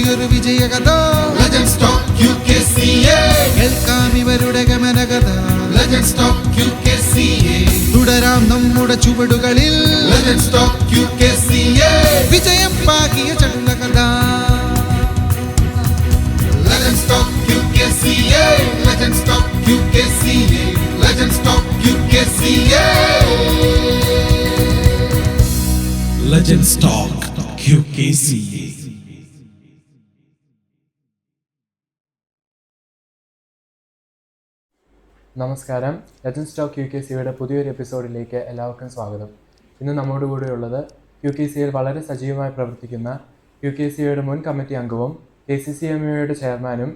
പുതിയൊരു വിജയകഥ Legends Talk QKCA. കേൾക്കാം ഇവരുടെ ഗമനകഥ Legends Talk QKCA. തുടരാം നമ്മുടെ ചുവടുകളിൽ Legends Talk QKCA. വിജയം പാകിയ ചടുല കഥ Legends Talk QKCA. Legends Talk QKCA. Legends Talk QKCA. Legends Talk QKCA. നമസ്കാരം. ലെജൻസ് ടോക്ക് QKCയുടെ പുതിയൊരു എപ്പിസോഡിലേക്ക് എല്ലാവർക്കും സ്വാഗതം. ഇന്ന് നമ്മോട് കൂടെയുള്ളത് QKCയിൽ വളരെ സജീവമായി പ്രവർത്തിക്കുന്ന QKCയുടെ മുൻ കമ്മിറ്റി അംഗവും KCCMയുടെ ചെയർമാനും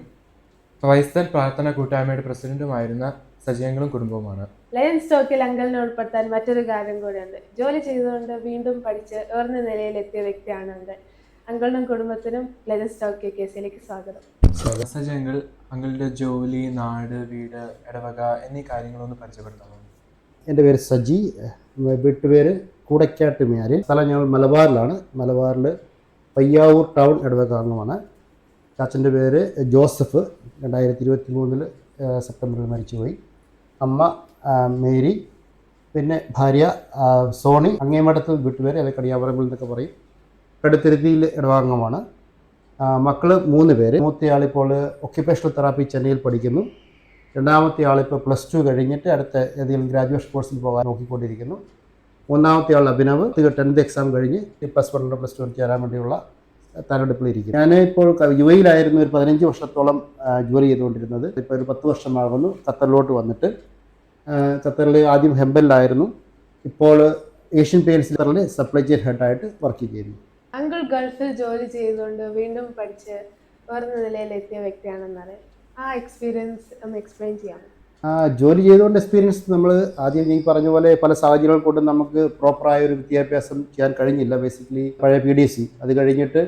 ക്രൈസ്തൽ പ്രാർത്ഥന കൂട്ടായ്മയുടെ പ്രസിഡന്റുമായിരുന്ന സജീവങ്ങളും കുടുംബവുമാണ്. ലയൺസ് ടോക്കിൽ അങ്കിളിനെ ഉൾപ്പെടുത്താൻ മറ്റൊരു കാര്യം കൂടിയുണ്ട്. ജോലി ചെയ്തുകൊണ്ട് വീണ്ടും പഠിച്ച് ഉയർന്ന നിലയിലെത്തിയ വ്യക്തിയാണ് അങ്കിൾ. അങ്കിളിനും കുടുംബത്തിനും ലയൺസ് ടോക്ക് QKCയിലേക്ക് സ്വാഗതം. സജീവങ്ങൾ അങ്കിളുടെ ജോലി, നാട്, വീട്, ഇടവക എന്നീ കാര്യങ്ങളൊന്ന് പരിചയപ്പെടുത്താമോ? എൻ്റെ പേര് സജി, വീട്ടുപേര് കൂടക്കാട്ട് മേയാർ. സ്ഥലം ഞങ്ങൾ മലബാറിലാണ്. മലബാറിൽ പയ്യാവൂർ ടൗൺ ഇടവക അംഗമാണ്. അച്ഛൻ്റെ പേര് ജോസഫ്. 2023 സെപ്റ്റംബറിൽ മരിച്ചുപോയി. അമ്മ മേരി, പിന്നെ ഭാര്യ സോണി. അങ്ങേമഠത്തിൽ വീട്ടുപേര്, അല്ലെങ്കിൽ കടിയാപറമ്പിൽ എന്നൊക്കെ പറയും. കടുത്തുരുത്തിയിൽ ഇടവാംഗമാണ്. മക്കൾ 3 പേര്. മൂത്തയാളിപ്പോൾ ഒക്യുപ്പേഷണൽ തെറാപ്പി ചെന്നൈയിൽ പഠിക്കുന്നു. രണ്ടാമത്തെ ആളിപ്പോൾ +2 കഴിഞ്ഞിട്ട് അടുത്ത ഏതെങ്കിലും ഗ്രാജുവേഷൻ കോഴ്സിൽ പോകാൻ നോക്കിക്കൊണ്ടിരിക്കുന്നു. മൂന്നാമത്തെ ആൾ അഭിനവ് 10th എക്സാം കഴിഞ്ഞ് +1 +2 ചേരാൻ വേണ്ടിയുള്ള തയ്യാറെടുപ്പിലിരിക്കും. ഞാനിപ്പോൾ UAE-യിലായിരുന്നു ഒരു 15 വർഷത്തോളം ജോലി ചെയ്തുകൊണ്ടിരുന്നത്. ഇപ്പോൾ ഒരു 10 വർഷമാകുന്നു ഖത്തറിലോട്ട് വന്നിട്ട്. ഖത്തറിൽ ആദ്യം ഹെമ്പലിലായിരുന്നു. ഇപ്പോൾ ഏഷ്യൻ പെയിൻറ്റ്സിൽ സപ്ലൈ ചെയിൻ ഹെഡായിട്ട് വർക്ക് ചെയ്യുന്നു. അങ്കിൾ ഗൾഫിൽ ജോലി ചെയ്തുകൊണ്ട് വീണ്ടും പഠിച്ച് ഉയർന്ന നിലയിലെത്തിയ വ്യക്തിയാണെന്നറിയാം. ആ എക്സ്പീരിയൻസ് ഒന്ന് എക്സ്പ്ലെയിൻ ചെയ്യാമോ? ജോലി ചെയ്തുകൊണ്ട് എക്സ്പീരിയൻസ് നമ്മൾ ആദ്യം ഈ പറഞ്ഞ പോലെ പല സാഹചര്യങ്ങൾ കൊണ്ട് നമുക്ക് പ്രോപ്പറായ ഒരു വിദ്യാഭ്യാസം ചെയ്യാൻ കഴിഞ്ഞില്ല. ബേസിക്കലി പഴയ PDC അത് കഴിഞ്ഞിട്ട്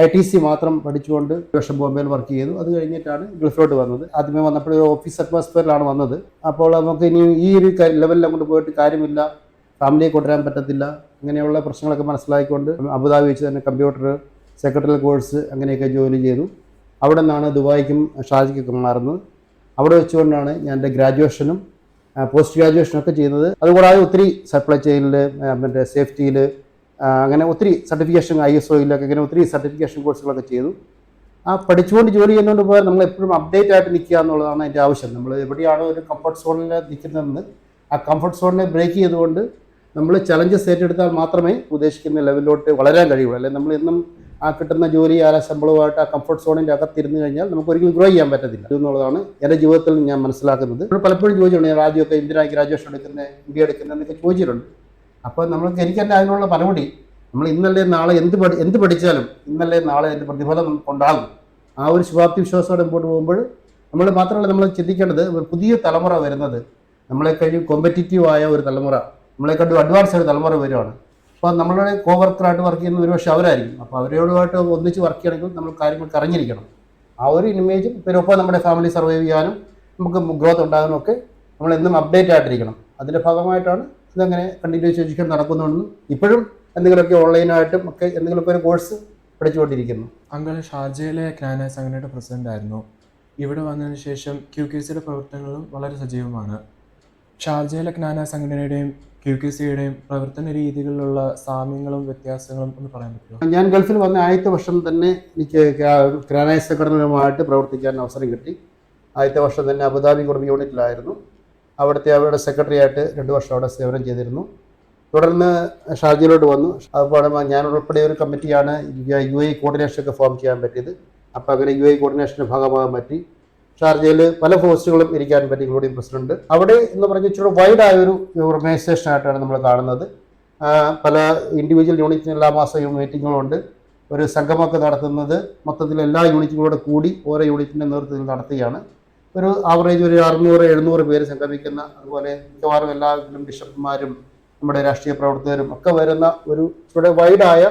ITC മാത്രം പഠിച്ചുകൊണ്ട് വർഷം ബോംബെയിൽ വർക്ക് ചെയ്തു. അത് കഴിഞ്ഞിട്ടാണ് ഗൾഫിലോട്ട് വന്നത്. ആദ്യമേ വന്നപ്പോൾ ഒരു ഓഫീസ് അറ്റ്മോസ്ഫിയറിലാണ് വന്നത്. അപ്പോൾ നമുക്ക് ഇനി ഈ ഒരു ലെവലിൽ അങ്ങോട്ട് പോയിട്ട് കാര്യമില്ല, ഫാമിലിയെ കൊണ്ടുവരാൻ പറ്റത്തില്ല, അങ്ങനെയുള്ള പ്രശ്നങ്ങളൊക്കെ മനസ്സിലാക്കിക്കൊണ്ട് അബുദാബി വെച്ച് തന്നെ കമ്പ്യൂട്ടർ സെക്രട്ടറി കോഴ്സ് അങ്ങനെയൊക്കെ ജോലി ചെയ്തു. അവിടെ നിന്നാണ് ദുബായിക്കും ഷാർജയ്ക്കൊക്കെ മാറുന്നത്. അവിടെ വെച്ചുകൊണ്ടാണ് ഞാൻ എൻ്റെ ഗ്രാജുവേഷനും പോസ്റ്റ് ഗ്രാജുവേഷനും ഒക്കെ ചെയ്യുന്നത്. അതുകൂടാതെ ഒത്തിരി സപ്ലൈ ചെയിനിൽ, മറ്റേ സേഫ്റ്റിയിൽ, അങ്ങനെ ഒത്തിരി സർട്ടിഫിക്കേഷൻ ISOയിലൊക്കെ ഇങ്ങനെ ഒത്തിരി സർട്ടിഫിക്കേഷൻ കോഴ്സുകളൊക്കെ ചെയ്തു. പഠിച്ചുകൊണ്ട് ജോലി ചെയ്യുന്നതുകൊണ്ട് പോയാൽ നമ്മൾ എപ്പോഴും അപ്ഡേറ്റ് ആയിട്ട് നിൽക്കുക എന്നുള്ളതാണ് അതിൻ്റെ ആവശ്യം. നമ്മൾ എവിടെയാണോ ഒരു കംഫർട്ട് സോണിൽ നിൽക്കുന്നതെന്ന് ആ കംഫർട്ട് സോണിനെ ബ്രേക്ക് ചെയ്തുകൊണ്ട് നമ്മൾ ചലഞ്ചസ് ഏറ്റെടുത്താൽ മാത്രമേ ഉദ്ദേശിക്കുന്ന ലെവലിലോട്ട് വളരാൻ കഴിയുള്ളൂ. അല്ലെങ്കിൽ നമ്മൾ എന്നും ആ കിട്ടുന്ന ജോലി ശമ്പളവുമായിട്ട് ആ കംഫർട്ട് സോണിൻ്റെ അകത്തിരുന്ന് കഴിഞ്ഞാൽ നമുക്ക് ഒരിക്കലും ഗ്രോ ചെയ്യാൻ പറ്റത്തില്ല എന്നുള്ളതാണ് എൻ്റെ ജീവിതത്തിൽ ഞാൻ മനസ്സിലാക്കുന്നത്. പലപ്പോഴും ചോദിച്ചിട്ടുണ്ട്, ഞാൻ ആദ്യമൊക്കെ എന്തിനാണ് ഗ്രാജുവേഷൻ എടുക്കുന്നത്, MBA എടുക്കുന്നത് എന്നൊക്കെ ചോദിച്ചിട്ടുണ്ട്. അപ്പോൾ എനിക്ക് തന്നെ അതിനുള്ള മറുപടി, നമ്മൾ ഇന്നല്ലേ നാളെ എന്ത് പഠിച്ചാലും ഇന്നല്ലേ നാളെ അതിൻ്റെ പ്രതിഫലം ഉണ്ടാകും. ആ ഒരു ശുഭാപ്തി വിശ്വാസത്തോടെ മുമ്പോട്ട് പോകുമ്പോൾ നമ്മൾ മാത്രമല്ല നമ്മൾ ചിന്തിക്കേണ്ടത്, ഒരു പുതിയ തലമുറ വരുന്നത് നമ്മളെ കഴിഞ്ഞ് കോമ്പറ്റീറ്റീവായ ഒരു തലമുറ, നമ്മളെ കണ്ടു അഡ്വാൻസ് ഒരു തലമുറ വരുവാണ്. അപ്പോൾ നമ്മളുടെ കോവർക്കറായിട്ട് വർക്ക് ചെയ്യുന്ന ഒരുപക്ഷെ അവരായിരിക്കും. അപ്പോൾ അവരോടുമായിട്ട് ഒന്നിച്ച് വർക്ക് ചെയ്യണമെങ്കിൽ നമ്മൾ കാര്യങ്ങൾക്ക് അറിഞ്ഞിരിക്കണം. ആ ഒരു ഇമേജും ഇതിനൊപ്പം നമ്മുടെ ഫാമിലി സർവൈവ് ചെയ്യാനും നമുക്ക് ഗ്രോത്ത് ഉണ്ടാകാനും ഒക്കെ നമ്മൾ എന്നും അപ്ഡേറ്റ് ആയിട്ടിരിക്കണം. അതിൻ്റെ ഭാഗമായിട്ടാണ് ഇതങ്ങനെ കണ്ടിന്യൂസ് എഡ്യൂക്കേഷൻ നടക്കുന്നുണ്ടെന്നും ഇപ്പോഴും എന്തെങ്കിലുമൊക്കെ ഓൺലൈനായിട്ടും ഒക്കെ എന്തെങ്കിലുമൊക്കെ ഒരു കോഴ്സ് പഠിച്ചുകൊണ്ടിരിക്കുന്നു. അങ്കിൾ ഷാർജയിലെ ക്നാന സംഘടനയുടെ പ്രസിഡന്റ് ആയിരുന്നു. ഇവിടെ വന്നതിന് ശേഷം QKCയുടെ പ്രവർത്തനങ്ങളും വളരെ സജീവമാണ്. ഷാർജയിലെ ക്നാന സംഘടനയുടെയും QKCയുടെയും പ്രവർത്തന രീതികളിലുള്ള സാമ്യങ്ങളും വ്യത്യാസങ്ങളും ഒന്ന് പറയാൻ പറ്റുമോ? ഞാൻ ഗൾഫിൽ വന്ന ആദ്യത്തെ വർഷം തന്നെ എനിക്ക് ക്നാന സംഘടനയുമായിട്ട് പ്രവർത്തിക്കാൻ അവസരം കിട്ടി. ആദ്യത്തെ വർഷം തന്നെ അബുദാബി കുടുംബ യൂണിറ്റിലായിരുന്നു. അവരുടെ സെക്രട്ടറി ആയിട്ട് 2 വർഷം അവിടെ സേവനം ചെയ്തിരുന്നു. തുടർന്ന് ഷാർജയിലോട്ട് വന്നു. അതുപോലെ ഞാൻ ഉൾപ്പെടെ ഒരു കമ്മിറ്റിയാണ് UAE കോർഡിനേഷനൊക്കെ ഫോം ചെയ്യാൻ പറ്റിയത്. അപ്പോൾ അങ്ങനെ UAE കോർഡിനേഷൻ്റെ ഭാഗമാകാൻ പറ്റി. ഷാർജയിൽ പല പോസ്റ്റുകളും ഇരിക്കാൻ പറ്റി, ഇൻക്ലൂഡിംഗ് പ്രസിഡന്റ്. അവിടെ എന്ന് പറഞ്ഞാൽ ഇച്ചിരി വൈഡായൊരു ഓർഗനൈസേഷനായിട്ടാണ് നമ്മൾ കാണുന്നത്. പല ഇൻഡിവിജ്വൽ യൂണിറ്റിന് എല്ലാ മാസവും മീറ്റിങ്ങുകളുണ്ട്. ഒരു സംഗമമൊക്കെ നടത്തുന്നത് മൊത്തത്തിൽ എല്ലാ യൂണിറ്റുകളോട് കൂടി ഓരോ യൂണിറ്റിൻ്റെ നേതൃത്വത്തിൽ നടത്തുകയാണ്. ഒരു ആവറേജ് ഒരു 600-700 പേര് സംഗമിക്കുന്ന, അതുപോലെ മിക്കവാറും എല്ലാവരും ബിഷപ്പുമാരും നമ്മുടെ രാഷ്ട്രീയ പ്രവർത്തകരും ഒക്കെ വരുന്ന ഒരു ഇവിടെ വൈഡായ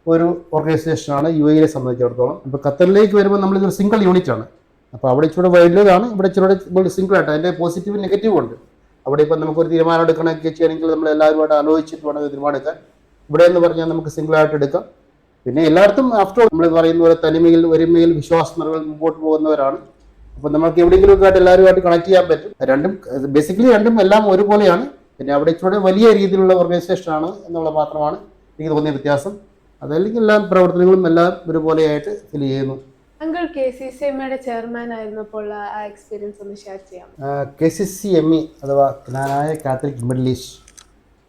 ഒരു ഓർഗനൈസേഷനാണ് UAE-യെ സംബന്ധിച്ചിടത്തോളം. ഇപ്പോൾ ഖത്തറിലേക്ക് വരുമ്പോൾ നമ്മളിതൊരു സിംഗിൾ യൂണിറ്റാണ്. അപ്പോൾ അവിടെ ഇച്ചിരി വൈഡിലാണ്, ഇവിടെ ഇച്ചിരി സിംഗിളായിട്ട്. അതിൻ്റെ പോസിറ്റീവും നെഗറ്റീവും ഉണ്ട്. അവിടെ ഇപ്പം നമുക്കൊരു തീരുമാനം എടുക്കണമെങ്കിൽ ചെയ്യണമെങ്കിൽ നമ്മൾ എല്ലാവരുമായിട്ട് ആലോചിച്ചിട്ട് വേണം തീരുമാനം എടുക്കാൻ. ഇവിടെ എന്ന് പറഞ്ഞാൽ നമുക്ക് സിംഗിളായിട്ട് എടുക്കാം. പിന്നെ എല്ലായിടത്തും ആഫ്റ്റർ നമ്മൾ പറയുന്ന പോലെ തനിമയിൽ ഒരുമയിൽ വിശ്വാസം നിറവിൽ മുമ്പോട്ട് പോകുന്നവരാണ്. അപ്പോൾ നമുക്ക് എവിടെയെങ്കിലുമൊക്കെ ആയിട്ട് എല്ലാവരുമായിട്ട് കണക്ട് ചെയ്യാൻ പറ്റും. രണ്ടും ബേസിക്കലി രണ്ടും എല്ലാം ഒരുപോലെയാണ്. പിന്നെ അവിടെ ഇച്ചിരി വലിയ രീതിയിലുള്ള ഓർഗനൈസേഷനാണ് എന്നുള്ള മാത്രമാണ് എനിക്ക് തോന്നിയ വ്യത്യാസം. അതല്ലെങ്കിൽ എല്ലാ പ്രവർത്തനങ്ങളും എല്ലാം ഒരുപോലെയായിട്ട് ഫീൽ ചെയ്യുന്നു. അങ്കിൾ KCCME ചെയർമാൻ ആയിരുന്നപ്പോൾ ആ എക്സ്പീരിയൻസ് ഒന്ന് ഷെയർ ചെയ്യാം. KCCME അഥവാ ജ്ഞാനായ കാത്തലിക് മിഡിൽ ഈസ്റ്റ്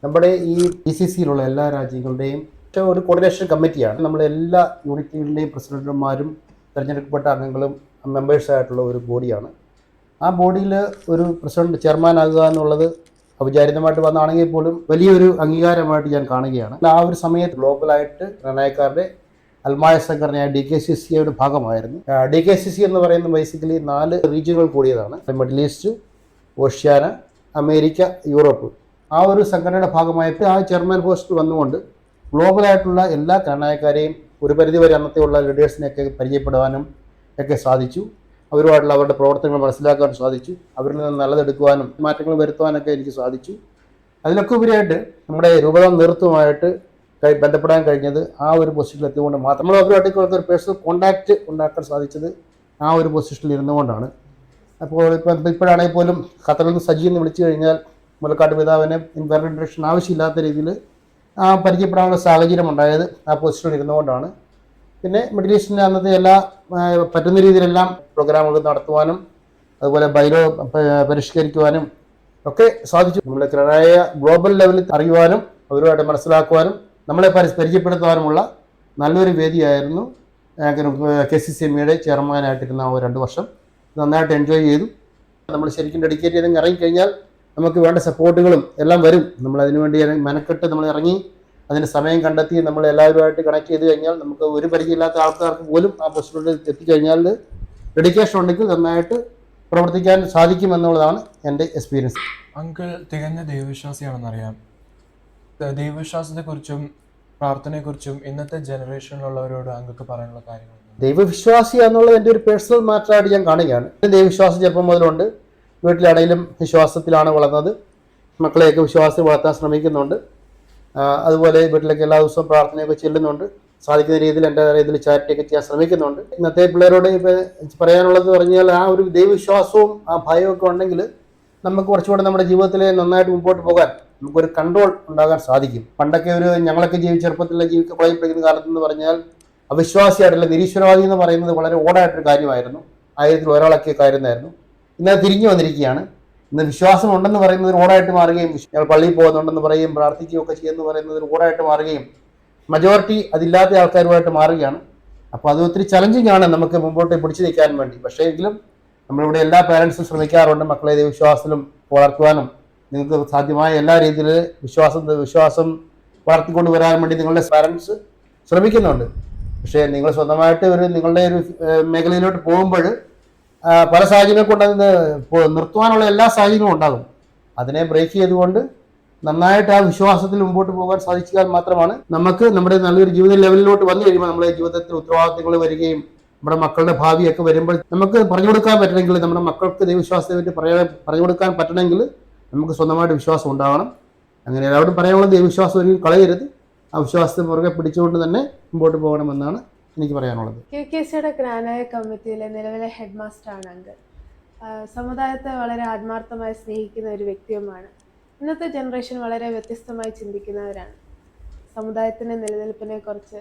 നമ്മുടെ ഈ GCCയിലുള്ള എല്ലാ രാജ്യങ്ങളുടെയും ഒരു കോർഡിനേഷൻ കമ്മിറ്റിയാണ്. നമ്മുടെ എല്ലാ യൂണിറ്റുകളുടെയും പ്രസിഡന്റുമാരും തിരഞ്ഞെടുക്കപ്പെട്ട അംഗങ്ങളും മെമ്പേഴ്സായിട്ടുള്ള ഒരു ബോഡിയാണ്. ആ ബോഡിയിൽ ഒരു പ്രസിഡന്റ് ചെയർമാൻ ആകുക എന്നുള്ളത് ഔപചാരികമായിട്ട് വന്നാണെങ്കിൽ പോലും വലിയൊരു അംഗീകാരമായിട്ട് ഞാൻ കാണുകയാണ്. ആ ഒരു സമയത്ത് ഗ്ലോബലായിട്ട് പ്രണയക്കാരുടെ അൽമായ സംഘടനയായ DKCCയുടെ ഭാഗമായിരുന്നു. DKCC എന്ന് പറയുന്നത് ബേസിക്കലി 4 റീജിയനുകൾ കൂടിയതാണ്. Middle east, Oceania, America, Europe. ആ ഒരു സംഘടനയുടെ ഭാഗമായിട്ട് ആ ചെയർമാൻ പോസ്റ്റ് വന്നുകൊണ്ട് ഗ്ലോബലായിട്ടുള്ള എല്ലാ പ്രണയക്കാരെയും ഒരു പരിധിവരെ അന്നത്തെയുള്ള ലീഡേഴ്സിനെയൊക്കെ പരിചയപ്പെടുവാനും ഒക്കെ സാധിച്ചു. അവരുമായിട്ടുള്ള അവരുടെ പ്രവർത്തനങ്ങൾ മനസ്സിലാക്കാൻ സാധിച്ചു. അവരിൽ നിന്ന് നല്ലതെടുക്കുവാനും മാറ്റങ്ങൾ വരുത്തുവാനൊക്കെ എനിക്ക് സാധിച്ചു. അതിലൊക്കെ ഉപരിയായിട്ട് നമ്മുടെ രൂപതാ നേതൃത്വമായിട്ട് ബന്ധപ്പെടാൻ കഴിഞ്ഞത് ആ ഒരു പൊസിഷനിൽ എത്തിക്കൊണ്ട് മാത്രം. നമ്മൾ അവരുമായിട്ട് ഒരു പേഴ്സണൽ കോൺടാക്റ്റ് ഉണ്ടാക്കാൻ സാധിച്ചത് ആ ഒരു പൊസിഷനിൽ ഇരുന്നുകൊണ്ടാണ്. അപ്പോൾ ഇപ്പോഴാണെങ്കിൽ പോലും ഖത്തറിൽ നിന്ന് സജി എന്ന് വിളിച്ചു കഴിഞ്ഞാൽ മുലക്കാട്ട് പിതാവിനെ വേറെ ഇൻട്രഡക്ഷൻ ആവശ്യമില്ലാത്ത രീതിയിൽ പരിചയപ്പെടാനുള്ള സാഹചര്യം ഉണ്ടായത് ആ പൊസിഷനിൽ ഇരുന്നുകൊണ്ടാണ്. പിന്നെ മിഡിൽ ഈസ്റ്റിൻ്റെ അന്നത്തെ എല്ലാ പറ്റുന്ന രീതിയിലെല്ലാം പ്രോഗ്രാമുകൾ നടത്തുവാനും അതുപോലെ ബൈലോ പരിഷ്കരിക്കുവാനും ഒക്കെ സാധിച്ചു. നമ്മളെ ക്രനായ ഗ്ലോബൽ ലെവലിൽ അറിയുവാനും അവരുമായിട്ട് മനസ്സിലാക്കുവാനും നമ്മളെ പരിചയപ്പെടുത്തുവാനുമുള്ള നല്ലൊരു വേദിയായിരുന്നു KCCME ചെയർമാനായിട്ടിരുന്ന ആ 2 വർഷം. നന്നായിട്ട് എൻജോയ് ചെയ്തു. നമ്മൾ ശരിക്കും ഡെഡിക്കേറ്റ് ചെയ്ത് ഇറങ്ങിക്കഴിഞ്ഞാൽ നമുക്ക് വേണ്ട സപ്പോർട്ടുകളും എല്ലാം വരും. നമ്മൾ അതിനുവേണ്ടി മെനക്കെട്ട് നമ്മൾ ഇറങ്ങി അതിന് സമയം കണ്ടെത്തി നമ്മൾ എല്ലാവരുമായിട്ട് കണക്ട് ചെയ്ത് കഴിഞ്ഞാൽ നമുക്ക് ഒരു പരിചയമില്ലാത്ത ആൾക്കാർക്ക് പോലും ആ പൊസിഷനിൽ എത്തിക്കഴിഞ്ഞാൽ ഡെഡിക്കേഷൻ ഉണ്ടെങ്കിൽ നന്നായിട്ട് പ്രവർത്തിക്കാൻ സാധിക്കുമെന്നുള്ളതാണ് എൻ്റെ എക്സ്പീരിയൻസ്. അങ്കിൾ തികഞ്ഞ ദൈവവിശ്വാസിയാണെന്നറിയാം. ദൈവവിശ്വാസത്തെക്കുറിച്ചും പ്രാർത്ഥനയെക്കുറിച്ചും ഇന്നത്തെ ജനറേഷനിലുള്ളവരോട് അങ്കിൾക്ക് പറയാനുള്ള കാര്യങ്ങൾ? ദൈവവിശ്വാസി എന്നുള്ളത് എൻ്റെ ഒരു പേഴ്സണൽ മാറ്ററായിട്ട് ഞാൻ കാണുകയാണ്. ദൈവവിശ്വാസം ചെറുപ്പം മുതലുണ്ട്. വീട്ടിലാണെങ്കിലും വിശ്വാസത്തിലാണ് വളർന്നത്. മക്കളെയൊക്കെ വിശ്വാസത്തിൽ വളർത്താൻ ശ്രമിക്കുന്നുണ്ട്. അതുപോലെ വീട്ടിലേക്ക് എല്ലാ ദിവസവും പ്രാർത്ഥനയൊക്കെ ചെല്ലുന്നുണ്ട്. സാധിക്കുന്ന രീതിയിൽ എൻ്റെ രീതിയിൽ ചാരിറ്റിയൊക്കെ ചെയ്യാൻ ശ്രമിക്കുന്നുണ്ട്. ഇന്നത്തെ പിള്ളേരോട് പറയാനുള്ളത് പറഞ്ഞാൽ ആ ഒരു ദൈവവിശ്വാസവും ആ ഭയമൊക്കെ ഉണ്ടെങ്കിൽ നമുക്ക് കുറച്ചുകൂടെ നമ്മുടെ ജീവിതത്തിൽ നന്നായിട്ട് മുമ്പോട്ട് പോകാൻ നമുക്കൊരു കൺട്രോൾ ഉണ്ടാകാൻ സാധിക്കും. പണ്ടൊക്കെ ഞങ്ങളൊക്കെ ചെറുപ്പത്തിലെ പഠിക്കുന്ന കാലത്തെന്ന് പറഞ്ഞാൽ അവിശ്വാസിയായിട്ടുള്ള നിരീശ്വരവാദി എന്ന് പറയുന്നത് വളരെ ഓടായിട്ടൊരു കാര്യമായിരുന്നു. 1000-ൽ ഒരാളൊക്കെ കാര്യമായിരുന്നു. ഇന്നത് തിരിഞ്ഞു വന്നിരിക്കുകയാണ്. ഇന്ന് വിശ്വാസം ഉണ്ടെന്ന് പറയുന്നത് ഒരു ഓടായിട്ട് മാറുകയും ഞങ്ങൾ പള്ളിയിൽ പോകുന്നുണ്ടെന്ന് പറയുകയും പ്രാർത്ഥിക്കുകയൊക്കെ ചെയ്യുമെന്ന് പറയുന്നത് ഒരു ഓടായിട്ട് മാറുകയും മജോറിറ്റി അതില്ലാത്ത ആൾക്കാരുമായിട്ട് മാറുകയാണ്. അപ്പോൾ അത് ഒത്തിരി ചലഞ്ചിങ് ആണ് നമുക്ക് മുമ്പോട്ട് പിടിച്ചു നിൽക്കാൻ വേണ്ടി. പക്ഷേ എങ്കിലും നമ്മളിവിടെ എല്ലാ പാരൻസും ശ്രമിക്കാറുണ്ട് മക്കളെ വിശ്വാസത്തിലും വളർത്തുവാനും നിങ്ങൾക്ക് സാധ്യമായ എല്ലാ രീതിയിൽ വിശ്വാസം വളർത്തിക്കൊണ്ട് വരാൻ വേണ്ടി നിങ്ങളുടെ പാരൻസ് ശ്രമിക്കുന്നുണ്ട്. പക്ഷേ നിങ്ങൾ സ്വന്തമായിട്ട് നിങ്ങളുടെ ഒരു മേഖലയിലോട്ട് പോകുമ്പോൾ പല സാഹചര്യങ്ങൾ കൊണ്ട് അത് നിർത്തുവാനുള്ള എല്ലാ സാഹചര്യങ്ങളും ഉണ്ടാകും. അതിനെ ബ്രേക്ക് ചെയ്തുകൊണ്ട് നന്നായിട്ട് ആ വിശ്വാസത്തിൽ മുമ്പോട്ട് പോകാൻ സാധിച്ചാൽ മാത്രമാണ് നമുക്ക് നമ്മുടെ നല്ലൊരു ജീവിത ലെവലിലോട്ട് വന്നു കഴിയുമ്പോൾ നമ്മുടെ ജീവിതത്തിൽ ഉത്തരവാദിത്തങ്ങൾ വരികയും നമ്മുടെ മക്കളുടെ ഭാവിയൊക്കെ വരുമ്പോൾ നമുക്ക് പറഞ്ഞു കൊടുക്കാൻ പറ്റണമെങ്കിൽ നമ്മുടെ മക്കൾക്ക് ദൈവവിശ്വാസത്തെ പറ്റി പറഞ്ഞു കൊടുക്കാൻ പറ്റണമെങ്കിൽ നമുക്ക് സ്വന്തമായിട്ട് വിശ്വാസം ഉണ്ടാവണം. അങ്ങനെ എല്ലാവരും പറയാനുള്ളത് ദൈവവിശ്വാസം ഒരിക്കലും കളയരുത്. ആ വിശ്വാസത്തെ പുറകെ പിടിച്ചുകൊണ്ട് തന്നെ മുമ്പോട്ട് പോകണമെന്നാണ് എനിക്ക് പറയാനുള്ളത്. KCCയുടെ ജ്ഞാനായ കമ്മിറ്റിയിലെ നിലവിലെ ഹെഡ് മാസ്റ്ററാണ് അങ്കിൾ. സമുദായത്തെ വളരെ ആത്മാർത്ഥമായി സ്നേഹിക്കുന്ന ഒരു വ്യക്തിയുമാണ്. ഇന്നത്തെ ജനറേഷൻ വളരെ വ്യത്യസ്തമായി ചിന്തിക്കുന്നവരാണ്. സമുദായത്തിൻ്റെ നിലനിൽപ്പിനെ കുറിച്ച്